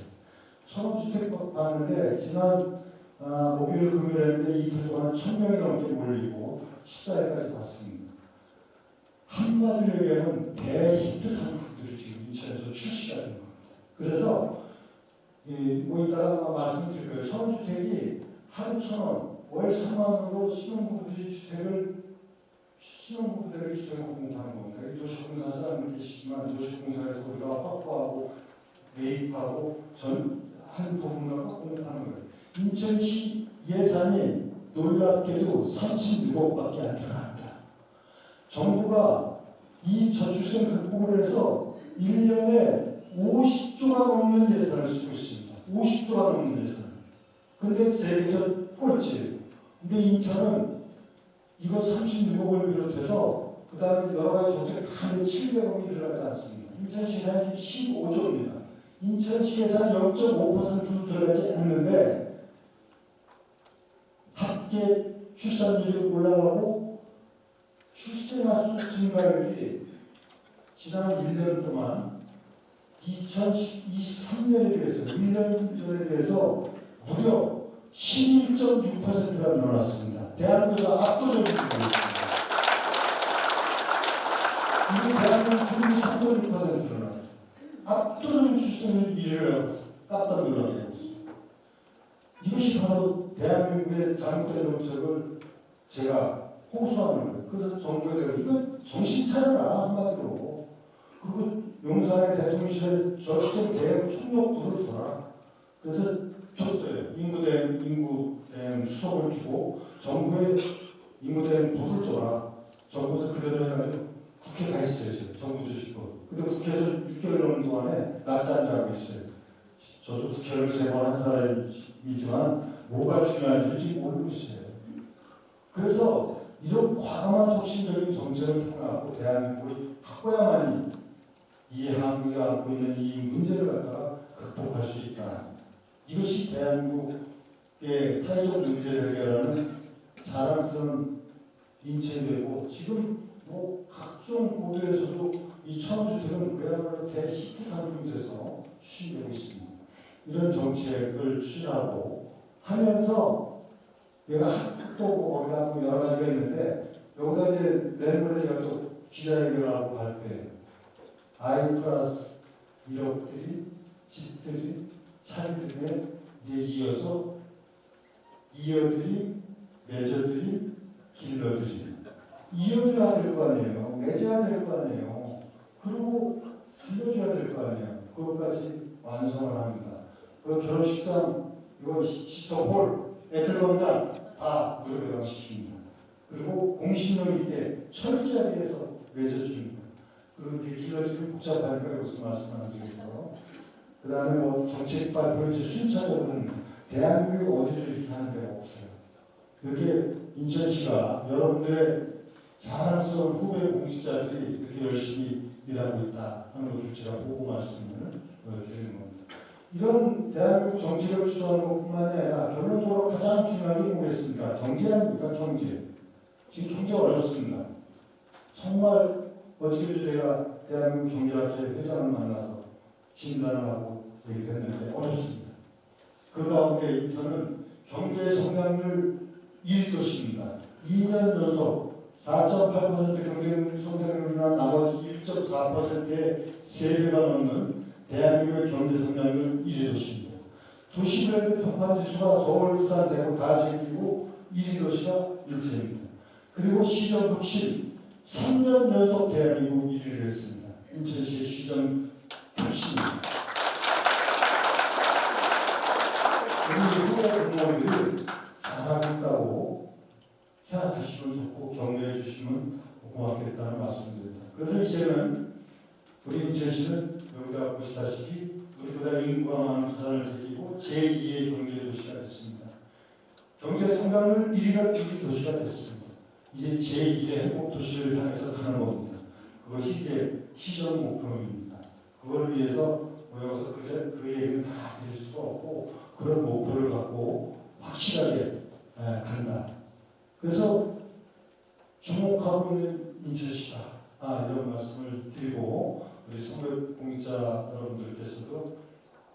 1,000원 주택 받는데 지난 목요일 금요일 했는데 이틀 동안 1,000명이 넘게 몰리고 14일까지 받습니다. 한마디로 얘기하면 대히트 상품들이 지금 인천에서 출시가 된 겁니다. 그래서 뭐 이따가 말씀드릴 거예요. 천주택이 하루 1,000원, 월 3만원으로 신혼부부들이 주택을 공급하는 겁니다. 도시공사는 계시지만 도시공사에서 우리가 확보하고 매입하고 한 부분을 공급하는 거예요. 인천시 예산이 놀랍게도 36억밖에 안 들어갑니다. 정부가 이 저출생 극복을 해서 1년에 50조가 넘는 예산을 쓰고 있습니다. 50조가 넘는 예산. 근데 세계에서 꼴찌예요. 근데 인천은 이거 36억을 비롯해서 그 다음에 여러 가지 정책 다 700억이 들어가지 않습니다. 인천시 예산이 15조입니다. 인천시 예산 0.5%도 들어가지 않는데 합계 출산율이 올라가고 출생아 수 증가율이 지난 1년 동안 2023년에 비해서 1년 전에 비해서 무려 11.6%가 늘어났습니다. 대한민국과 압도적인 수준입니다. 이게 대한민국 국민이 3.6% 늘어났어요. 압도적인 출생률 1위를 깜짝 놀라게 했습니다. 이것이 바로 대한민국의 잘못된 정책을 제가 호소하는 거예요. 그래서 정부에 이거 정신 차려라 한마디로. 그리고 용산의 대통령실에 저수생 대형 총력부를 둬라. 그래서 줬어요. 인구대행 수석을 두고 정부의 인구대행 부를 둬라. 정부에서 그대로 해가지고 국회 가 있어요. 정부 주식법. 근데 국회에서 6개월 넘는 동안에 낮잠 자고 있어요. 저도 국회를 3번 한 사람이지만 뭐가 중요한지 지금 모르고 있어요. 그래서 이런 과감한 혁신적인 정책을 통하고 대한민국이 바꿔야만이 이 한국이 안고 있는 이 문제를 갖다가 극복할 수 있다. 이것이 대한민국의 사회적 문제를 해결하는 자랑스러운 인천이 되고 지금 뭐 각종 보도에서도 이 천주택은 그야말로 대히트 상품이 돼서 추진되고 있습니다. 이런 정책을 추진하고 하면서 내가 또 어디가 여러 가지가 있는데 여기다 이제 내일모레 제가 또 기자회견하고 발표해요. I 플러스 1억들이 집들이 차들에 이제 이어서 이어들이 매저들이 길러들이 이어줘야 될 거 아니에요. 맺어야 될 거 아니에요. 그리고 길러줘야 될 거 아니에요. 그것까지 완성을 합니다. 그 결혼식장, 이거 시청홀, 애들광장 다 무료 배방시킵니다. 그리고 공신력 있게 철저하게 해서 맺어줍니다. 그리고 이렇게 길러주면 복잡하니까 여기서 말씀 안 드리고요. 그 다음에 뭐 정책 발표를 이제 순차적으로 합니다. 대한민국 어디를 이렇게 하는 데가 없어요. 이렇게 인천시가 여러분들의 자랑스러운 후배 공직자들이 이렇게 열심히 일하고 있다 하는 것을 제가 보고 말씀을 드리는 겁니다. 이런 대한민국 정책을 주도하는 것뿐만 아니라 결론적으로 가장 중요한 게 뭐겠습니까? 경제 아닙니까? 경제. 지금 경제 어렵습니다. 정말 어저께도 제가 대한민국 경제학회 회장을 만나서 진단을 하고 얘기를 했는데 어렵습니다. 그 가운데 인천은 경제 성장률 1위도시입니다. 2년 연속 4.8% 경제 성장률이나 나머지 1.4%의 3배가 넘는 대한민국의 경제 성장률 1위 도시입니다. 도시별 평판지수가 서울, 부산, 대구 다 챙기고 1위 도시가 인천입니다. 그리고 시정 혁신 3년 연속 대한민국 1위를 했습니다. 인천시의 시정 혁신입니다. 우리 후배 공무원들이 잘하고 있다고 생각하시면 좋고 격려해 주시면 고맙겠다는 말씀드립니다. 그래서 이제는 우리 인천시는 여기가 보시다시피 우리보다 인구가 많은 부산을 제끼고 제2의 경제도시가 됐습니다. 경제 성장률 1위가 도시가 됐습니다. 이제 제1의 행복도시를 향해서 가는 겁니다. 그것이 이제 시정 목표입니다. 그걸 위해서 모여서 그 얘기는 다 드릴 수가 없고 그런 목표를 갖고 확실하게 간다. 그래서 주목하고 있는 인천시다. 이런 말씀을 드리고 우리 선배 공직자 여러분들께서도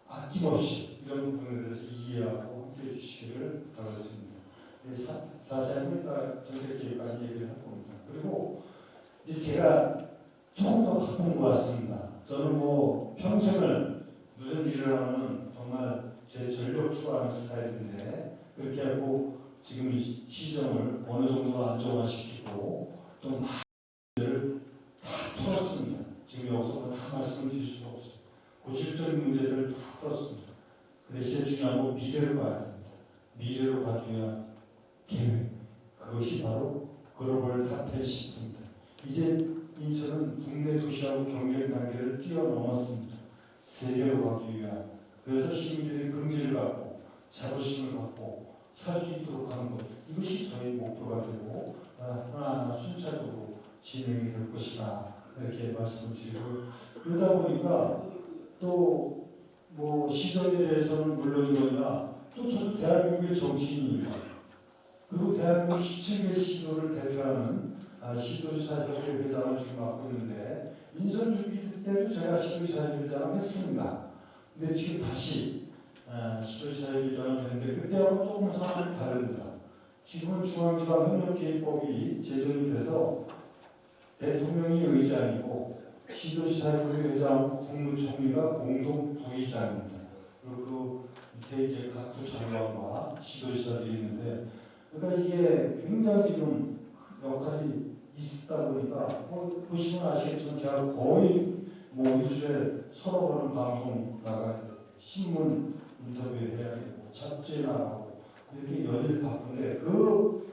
아낌없이 이런 부분에 대해서 이해하고 함께해 주시기를 바라겠습니다. 자세한 이따 정책기획까지 얘기를 할 겁니다. 그리고 이제 제가 조금 더 바쁜 것 같습니다. 저는 뭐 평생을 무슨 일을 하면 정말 제 전력 투구하는 스타일인데 그렇게 하고 지금 이 시정을 어느 정도 안정화시키고 또 많은 문제를 다 풀었습니다. 지금 여기서 다 말씀을 드릴 수가 없어요. 고질적인 문제를 다 풀었습니다. 그 대신에 중요한 건 미래를 봐야 됩니다. 미래로 가기 위한 계획. 그것이 바로 글로벌 탑10 시프트입니다. 이제 인천은 국내 도시하고 경쟁 단계를 뛰어넘었습니다. 세계로 가기 위한. 그래서 시민들이 긍지를 갖고 자부심을 갖고 살 수 있도록 하는 것. 이것이 저희 목표가 되고 하나하나 순차적으로 진행이 될 것이다. 이렇게 말씀을 드리고 그러다 보니까 또 뭐 시정에 대해서는 물론이거나 또 저도 대한민국의 정치인입니다. 그리고 대한민국 17개 시도를 대표하는 시도지사협회 회장을 지금 맡고 있는데 인선 주기 때도 제가 시도지사협회장을 했습니다. 근데 지금 다시 시도지사협회장을 했는데 그때하고 조금 상황이 다릅니다. 지금은 중앙지방협력기획법이 제정이 돼서 대통령이 의장이고 시도지사협회 회장 국무총리가 공동 부의장입니다. 그리고 그 밑에 이제 각 부장관과 시도지사들이 있는데 그러니까 이게 굉장히 지금 역할이 있다 보니까 보시면 아시겠지만 제가 거의 뭐 일주일에 서너 번은 방송 나가야 되고 신문 인터뷰해야 되고 잡지에 나가고 이렇게 연일 바쁜데 그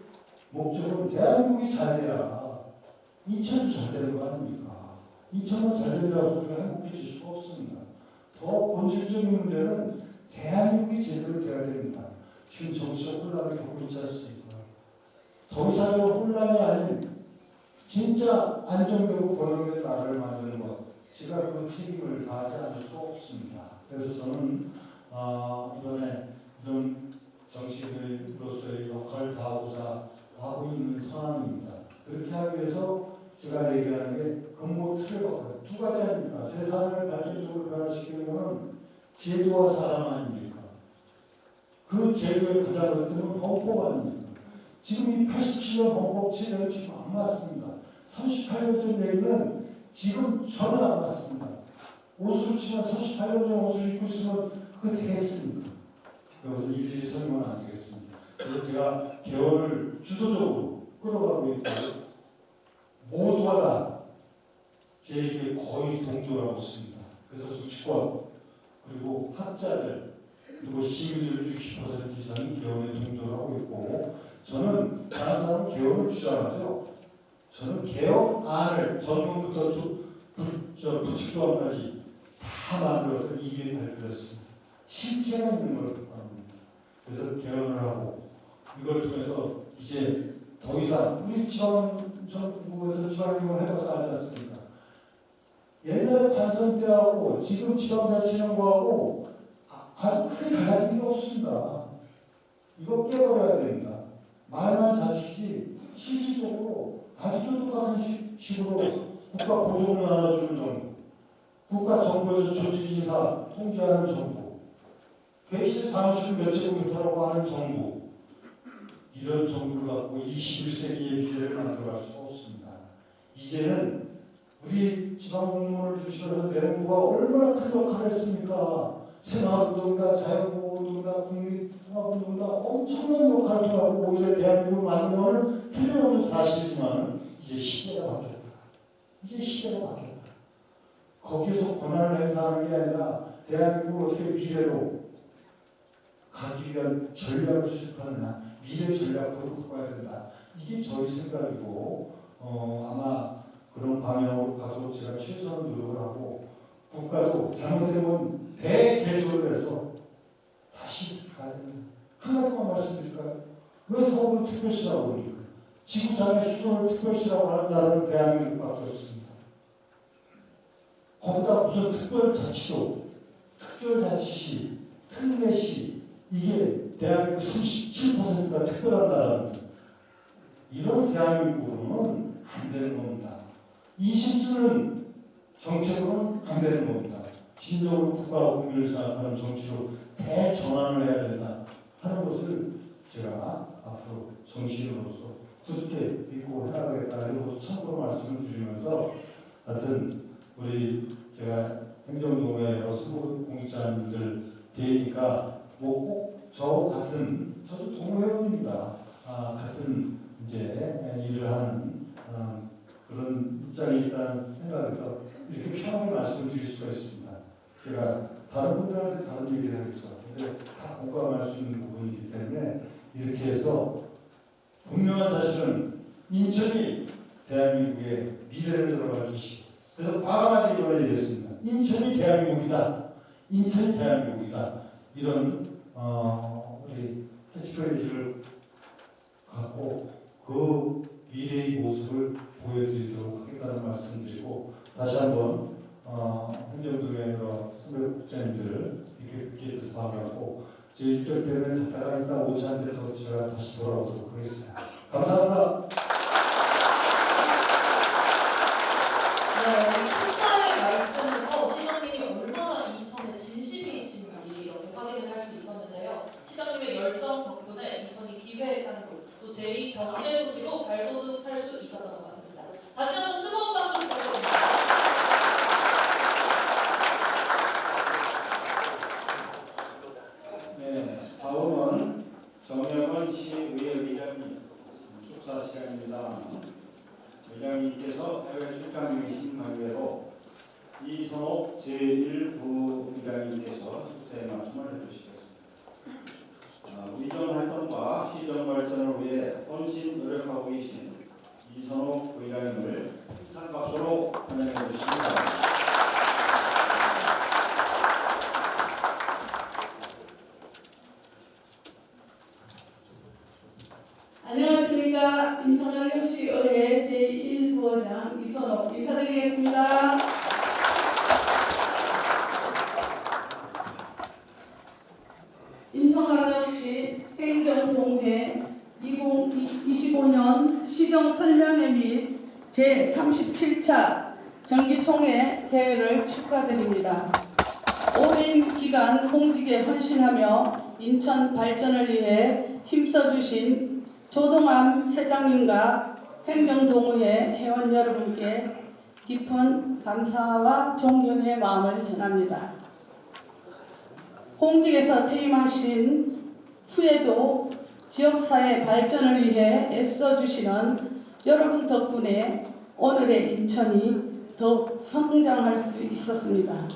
목적은 대한민국이 잘 돼야 인천도 잘 되는 거 아닙니까? 인천만 잘 된다고 우리가 행복해질 수가 없습니다. 더 본질적인 문제는 대한민국이 제대로 돼야 됩니다. 지금 정치적 혼란을 겪고 있지 않습니까? 더 이상의 혼란이 아닌 진짜 안정되고 번영된 나라를 만드는 것. 제가 그 책임을 다하지 않을 수가 없습니다. 그래서 저는 이번에 이런 정치인으로서의 역할을 다하고자 하고 있는 상황입니다. 그렇게 하기 위해서 제가 얘기하는 게 근무 틀과 두 가지 아닙니까? 세상을 발전적으로 변화시키는 것은 제도와 사람 아닙니까? 그 제도의 가장 근원은 헌법 아닙니까? 지금 이 87년 헌법 체제는 지금 안 맞습니다. 38년 전 얘기는 지금 전혀 안 맞습니다. 옷을 치면 38년 전 옷을 입고 있으면 그게 되겠습니까? 여기서 일일이 설명은 안 되겠습니다. 그래서 제가 개헌을 주도적으로 끌어가고 있고 모두가 다 제에게 거의 동조하고 있습니다. 그래서 정치권 그리고 학자들 그리고 시민들 60% 이상이 개헌에 동조를 하고 있고 저는 다른 사람은 개헌을 주장하죠. 저는 개헌안을 전문부터 부칙조항까지 다 만들어서 이게 발표했습니다. 실체가 있는 걸 말합니다. 그래서 개헌을 하고 이걸 통해서 이제 더 이상 우리 지방정부에서 지방의원 해봐서 알지 않습니까? 옛날 판선 때하고 지금 지방자치령하고 아주 크게 달라진 게 없습니다. 이거 깨버려야 됩니다. 말만 자치지 실질적으로 아직도 똑같은 식으로 국가 보조금 나눠주는 정부, 국가 정부에서 조직인사 통제하는 정부, 대신 사무실 몇 제곱미터라고 하는 정부, 이런 정부를 갖고 21세기의 미래를 만들어갈 수가 없습니다. 이제는 우리 지방공무원을 주시면서 내무부가 얼마나 큰 역할을 했습니까? 생활운동이다, 자유보호운동이다, 국민통합운동이다 엄청난 역할을 통하고 오히려 대한민국을 만드는 것은 틀림없는 사실이지만 이제 시대가 바뀌었다. 이제 시대가 바뀌었다. 거기에서 권한을 행사하는 게 아니라 대한민국을 어떻게 미래로 가기 위한 전략을 수립하느냐, 미래 전략으로 바꿔야 된다. 이게 저희 생각이고 아마 그런 방향으로 가도 제가 최선을 노력을 하고 국가도 잘못되면 대개조를 해서 다시 가야 됩니다. 한 가지만 말씀드릴까요? 왜 서울을 특별시라고 그럽니까? 지구상의 수도를 특별시라고 하는 나라는 대한민국밖에 없습니다. 거기다 무슨 특별자치도, 특별자치시, 특례시 이게 대한민국 37%가 특별한 나라입니다. 이런 대한민국으로는 안 되는 겁니다. 이 실수는 정책으로는 안 되는 겁니다. 진정으로 국가와 국민을 생각하는 정치로 대전환을 해야 된다 하는 것을 제가 앞으로 정치인으로서 굳게 믿고 해나가겠다 이런 것도 참고로 말씀을 드리면서 하여튼 우리 제가 행정동의 여러 수공직자님들 되니까 뭐 꼭 저 같은 저도 동호회원입니다. 같은 이제 일을 하는 그런 입장이 있다는 생각에서 이렇게 편하게 말씀을 드릴 수가 있습니다. 제가 다른 분들한테 다른 얘기를 하겠죠. 근데 다 공감할 수 있는 부분이기 때문에 이렇게 해서 분명한 사실은 인천이 대한민국의 미래를 들어갈 것이고 그래서 과감하게 이번에 얘기했습니다. 인천이 대한민국이다. 인천이 대한민국이다. 이런 우리 캐치프레이즈를 갖고 그 미래의 모습을 보여드리도록 하겠다는 말씀드리고 다시 한번 행정동의 여러 선배 국장님들을 이렇게 뵙게 돼서 반갑고 제 일정 때문에 갔다가 이따 오지 않는데 또 제가 다시 돌아오도록 하겠습니다. 감사합니다. 네, 이 축사의 말씀에서 시장님이 얼마나 인천에 진심이 있는지 이렇게 확인을 할 수 있었는데요. 시장님의 열정 덕분에 인천이 기회의 땅으로 또 제2경제도시로 발돋움할 수 있었던 것 같습니다. 다시 한번 뜨거운 박수 부탁드립니다. 네, 다음은 정영원 시의회 의장님 축사 시간입니다. 의장님께서 해외 출장이신 관계로 이선옥 제1부 의장님께서 축사의 말씀을 해주시겠습니다. 위정 활동과 시정 발전을 위해 헌신 노력하고 계신 이선옥 의장님을 큰 박수로 환영해 주십니다. 안녕하십니까. 인천광역시의회 제1부의장 이선옥 인사드리겠습니다. 인천광역시 행정동회 2025년 시정설명회 및 제37차 정기총회 개회를 축하드립니다. 오랜 기간 공직에 헌신하며 인천 발전을 위해 힘써주신 조동암 회장님과 행정동호회 회원 여러분께 깊은 감사와 존경의 마음을 전합니다. 공직에서 퇴임하신 후에도 지역사회 발전을 위해 애써주시는 여러분 덕분에 오늘의 인천이 더욱 성장할 수 있었습니다.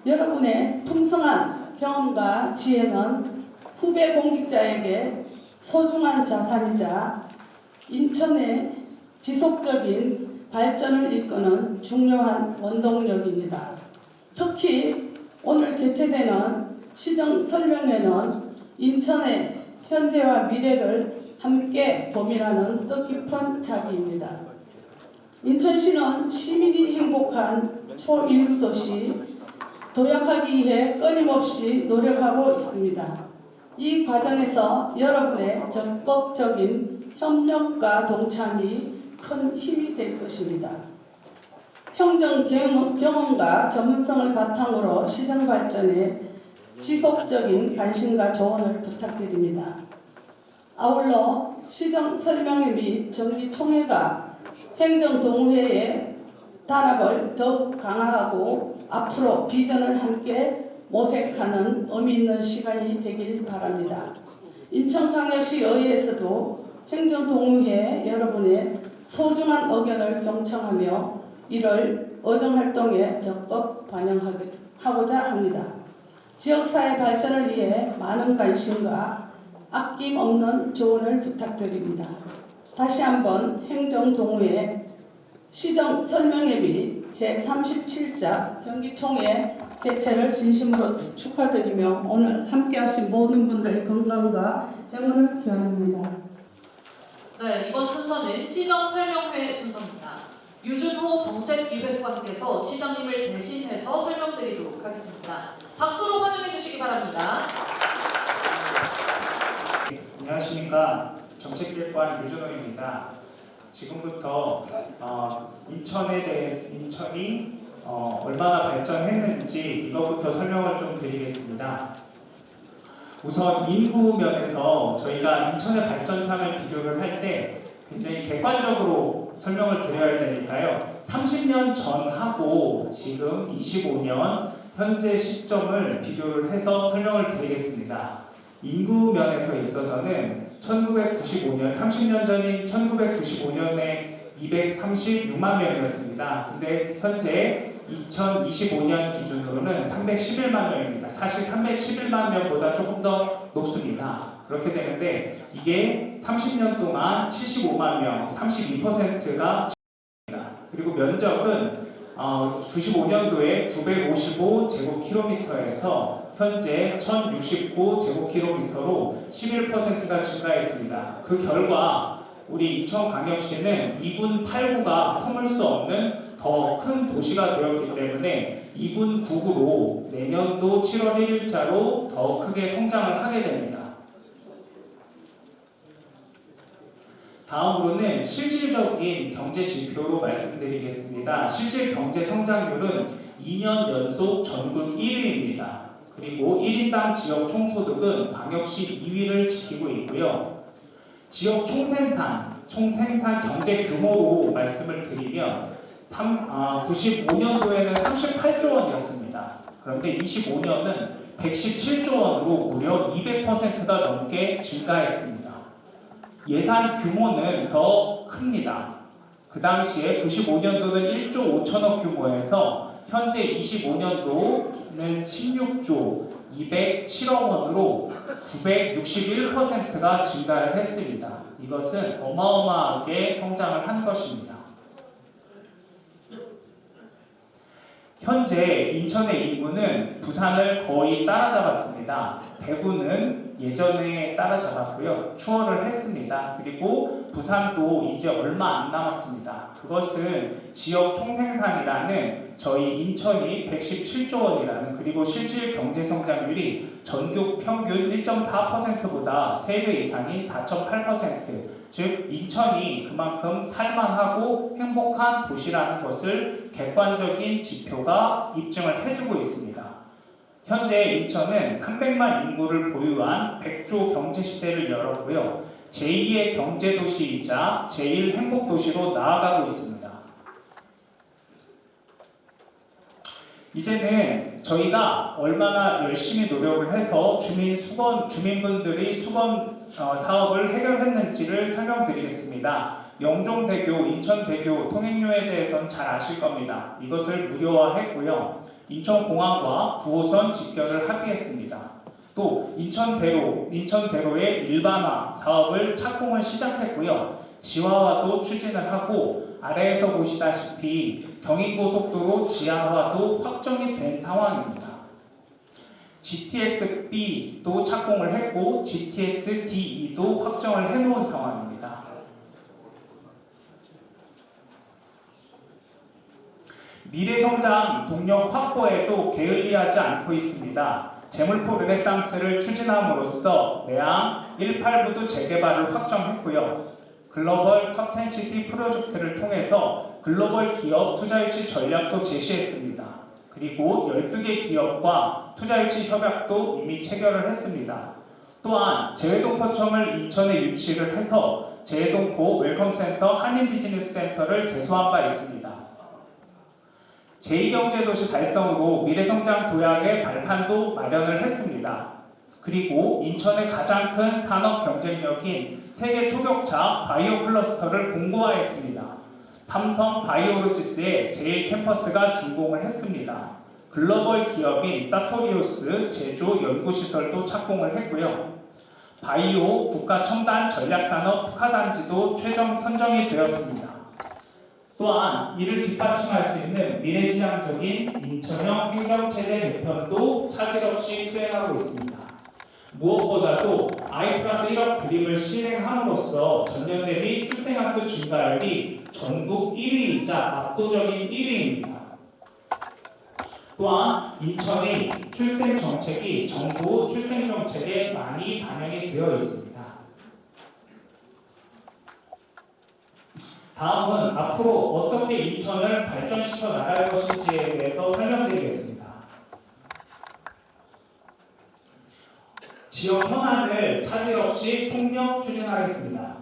여러분의 풍성한 경험과 지혜는 후배 공직자에게 소중한 자산이자 인천의 지속적인 발전을 이끄는 중요한 원동력입니다. 특히 오늘 개최되는 시정설명회는 인천의 현재와 미래를 함께 고민하는 뜻깊은 자리입니다. 인천시는 시민이 행복한 초일부 도시 도약하기 위해 끊임없이 노력하고 있습니다. 이 과정에서 여러분의 적극적인 협력과 동참이 큰 힘이 될 것입니다. 행정 경험과 전문성을 바탕으로 시정 발전에 지속적인 관심과 조언을 부탁드립니다. 아울러 시정 설명회 및 정기총회가 행정동호회의 단합을 더욱 강화하고 앞으로 비전을 함께 모색하는 의미 있는 시간이 되길 바랍니다. 인천광역시 의회에서도 행정동호회 여러분의 소중한 의견을 경청하며 이를 의정활동에 적극 반영하고자 합니다. 지역사회 발전을 위해 많은 관심과 아낌없는 조언을 부탁드립니다. 다시 한번 행정동호회 시정설명회 및 제37차 정기총회 개최를 진심으로 축하드리며 오늘 함께하신 모든 분들 건강과 행운을 기원합니다. 네, 이번 순서는 시정설명회 순서입니다. 유준호 정책기획관께서 시장님을 대신해서 설명드리도록 하겠습니다. 박수로 환영해 주시기 바랍니다. 안녕하십니까. 정책기획관 유준호입니다. 지금부터 인천에 대해서 인천이 얼마나 발전했는지 이것부터 설명을 좀 드리겠습니다. 우선 인구 면에서 저희가 인천의 발전상을 비교를 할 때 굉장히 객관적으로 설명을 드려야 되니까요. 30년 전하고 지금 25년 현재 시점을 비교를 해서 설명을 드리겠습니다. 인구 면에서 있어서는 1995년, 30년 전인 1995년에 236만 명이었습니다. 근데 현재 2025년 기준으로는 311만 명입니다. 사실 311만 명보다 조금 더 높습니다. 그렇게 되는데 이게 30년 동안 75만 명, 32%가 그리고 면적은 95년도에 955제곱킬로미터에서 현재 1069제곱킬로미터로 11%가 증가했습니다. 그 결과 우리 인천광역시는 2군 8구가 품을 수 없는 더 큰 도시가 되었기 때문에 2군 9구로 내년도 7월 1일자로 더 크게 성장을 하게 됩니다. 다음으로는 실질적인 경제 지표로 말씀드리겠습니다. 실질 경제 성장률은 2년 연속 전국 1위입니다. 그리고 1인당 지역 총소득은 광역시 2위를 지키고 있고요. 지역 총생산 경제 규모로 말씀을 드리면 95년도에는 38조 원이었습니다. 그런데 25년은 117조 원으로 무려 200%가 넘게 증가했습니다. 예산 규모는 더 큽니다. 그 당시에 95년도는 1조 5천억 규모에서 현재 25년도는 16조 207억 원으로 961%가 증가를 했습니다. 이것은 어마어마하게 성장을 한 것입니다. 현재 인천의 인구는 부산을 거의 따라잡았습니다. 대구는 예전에 따라잡았고요. 추월을 했습니다. 그리고 부산도 이제 얼마 안 남았습니다. 그것은 지역 총생산이라는 저희 인천이 117조 원이라는 그리고 실질 경제 성장률이 전국 평균 1.4%보다 3배 이상인 4.8%, 즉 인천이 그만큼 살만하고 행복한 도시라는 것을 객관적인 지표가 입증을 해주고 있습니다. 현재 인천은 300만 인구를 보유한 100조 경제시대를 열었고요. 제2의 경제도시이자 제1행복도시로 나아가고 있습니다. 이제는 저희가 얼마나 열심히 노력을 해서 주민분들이 수건 사업을 해결했는지를 설명드리겠습니다. 영종대교, 인천대교 통행료에 대해서는 잘 아실 겁니다. 이것을 무료화했고요. 인천공항과 9호선 직결을 합의했습니다. 또 인천대로의 일반화 사업을 착공을 시작했고요. 지하화도 추진을 하고 아래에서 보시다시피 경인고속도로 지하화도 확정이 된 상황입니다. GTX-B도 착공을 했고 GTX-DE도 확정을 해놓은 상황입니다. 미래성장 동력 확보에도 게을리하지 않고 있습니다. 재물포 르네상스를 추진함으로써 내항 18부도 재개발을 확정했고요. 글로벌 톱10시티 프로젝트를 통해서 글로벌 기업 투자유치 전략도 제시했습니다. 그리고 12개 기업과 투자유치 협약도 이미 체결을 했습니다. 또한 재외동포청을 인천에 유치를 해서 재외동포 웰컴센터 한인비즈니스센터를 개소한 바 있습니다. 제2경제도시 달성으로 미래성장 도약의 발판도 마련을 했습니다. 그리고 인천의 가장 큰 산업 경쟁력인 세계 초격차 바이오 클러스터를 공고화했습니다. 삼성 바이오로지스의 제1캠퍼스가 준공을 했습니다. 글로벌 기업인 사토리오스 제조 연구시설도 착공을 했고요. 바이오 국가첨단 전략산업 특화단지도 최종 선정이 되었습니다. 또한 이를 뒷받침할 수 있는 미래지향적인 인천형 행정체제 개편도 차질 없이 수행하고 있습니다. 무엇보다도 I+1억 드림을 실행함으로써 전년 대비 출생아수 증가율이 전국 1위이자 압도적인 1위입니다. 또한 인천의 출생정책이 정부 출생정책에 많이 반영이 되어 있습니다. 다음은 앞으로 어떻게 인천을 발전시켜 나갈 것인지에 대해서 설명드리겠습니다. 지역 현안을 차질 없이 총력 추진하겠습니다.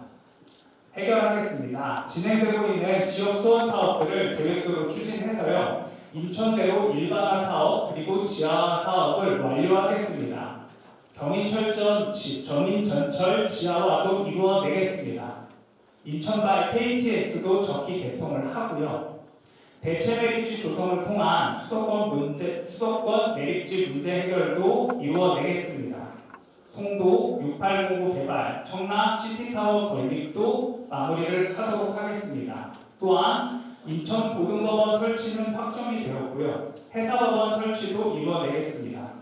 해결하겠습니다. 진행되고 있는 지역 수원 사업들을 계획대로 추진해서요. 인천대로 일반화 사업 그리고 지하화 사업을 완료하겠습니다. 경인철전 전인전철 지하화도 이루어내겠습니다. 인천발 KTX도 적기 개통을 하고요. 대체 매립지 조성을 통한 수도권 매립지 문제 해결도 이루어내겠습니다. 송도 6809 개발, 청라 시티타워 건립도 마무리를 하도록 하겠습니다. 또한 인천 고등법원 설치는 확정이 되었고요. 해사법원 설치도 이루어내겠습니다.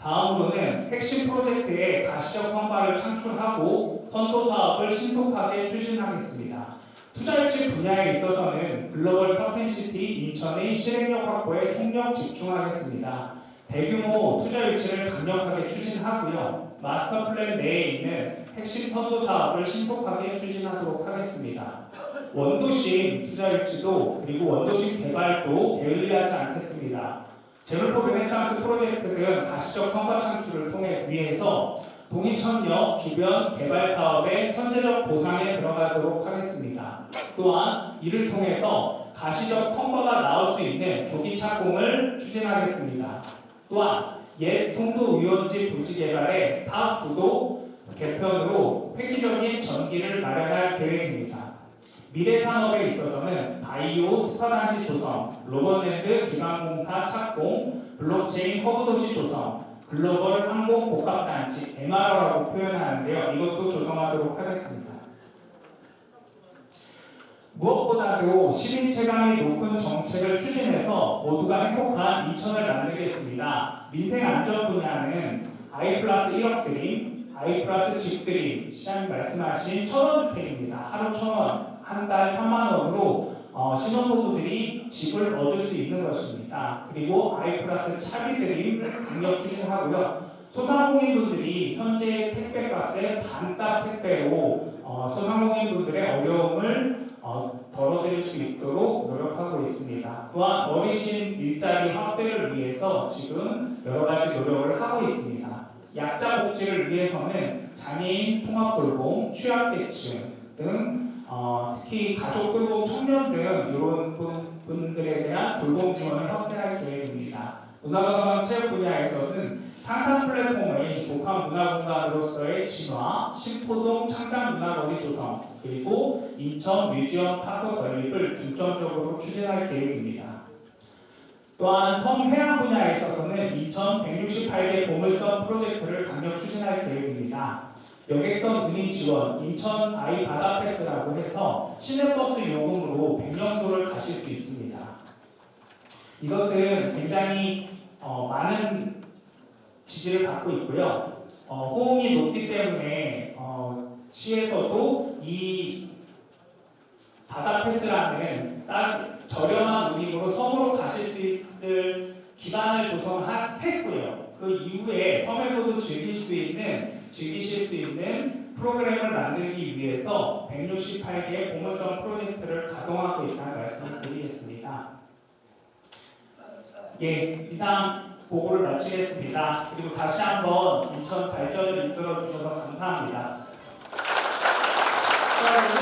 다음으로는 핵심 프로젝트의 가시적 성과를 창출하고 선도 사업을 신속하게 추진하겠습니다. 투자유치 분야에 있어서는 글로벌 탑10시티 인천의 실행력 확보에 총력 집중하겠습니다. 대규모 투자유치를 강력하게 추진하고요. 마스터 플랜 내에 있는 핵심 선도 사업을 신속하게 추진하도록 하겠습니다. 원도심 투자유치도 그리고 원도심 개발도 게을리하지 않겠습니다. 제물포 르네상스 프로젝트 등 가시적 성과 창출을 통해 위해서 동인천역 주변 개발 사업의 선제적 보상에 들어가도록 하겠습니다. 또한 이를 통해서 가시적 성과가 나올 수 있는 조기 착공을 추진하겠습니다. 또한 옛 송도 유원지 부지 개발의 사업 구도 개편으로 획기적인 전기를 마련할 계획입니다. 미래 산업에 있어서는 바이오 특화단지 조성, 로버랜드 기반공사 착공, 블록체인 허브도시 조성, 글로벌 항공 복합단지 MRO라고 표현하는데요. 이것도 조성하도록 하겠습니다. 무엇보다도 시민 체감이 높은 정책을 추진해서 모두가 행복한 인천을 만들겠습니다. 민생 안전 분야는 I+1억 드림, I+ 집 드림, 시장님 말씀하신 1000원주택입니다. 하루 1000원, 한 달 3만 원으로 신혼부부들이 집을 얻을 수 있는 것입니다. 그리고 I+ 차비 드림을 강력 추진하고요. 소상공인분들이 현재 택배값의 반값 택배로 소상공인분들의 어려움을 덜어드릴 수 있도록 노력하고 있습니다. 또한 어르신 일자리 확대를 위해서 지금 여러 가지 노력을 하고 있습니다. 약자 복지를 위해서는 장애인 통합돌봄, 취약계층 등 특히 가족 돌봄 청년 등 이런 분들에 대한 돌봄 지원을 확대할 계획입니다. 문화관광 체육 분야에서는 상상 플랫폼의 복합 문화공간으로서의 진화, 신포동 창작문화거리 조성, 그리고 인천 뮤지엄 파크 건립을 중점적으로 추진할 계획입니다. 또한 성해양 분야에 있어서는 인천 168개 보물섬 프로젝트를 강력 추진할 계획입니다. 여객선 운임 지원, 인천 아이 바다 패스라고 해서 시내버스 요금으로 백령도를 가실 수 있습니다. 이것은 굉장히 많은 지지를 받고 있고요. 호응이 높기 때문에 시에서도 이 바다 패스라는 저렴한 운임으로 섬으로 가실 수 있을 기반을 조성했고요. 그 이후에 섬에서도 즐기실 수 있는 프로그램을 만들기 위해서 168개 보물섬 프로젝트를 가동하고 있다는 말씀을 드리겠습니다. 예, 이상 보고를 마치겠습니다. 그리고 다시 한번 인천 발전을 이끌어 주셔서 감사합니다. 네,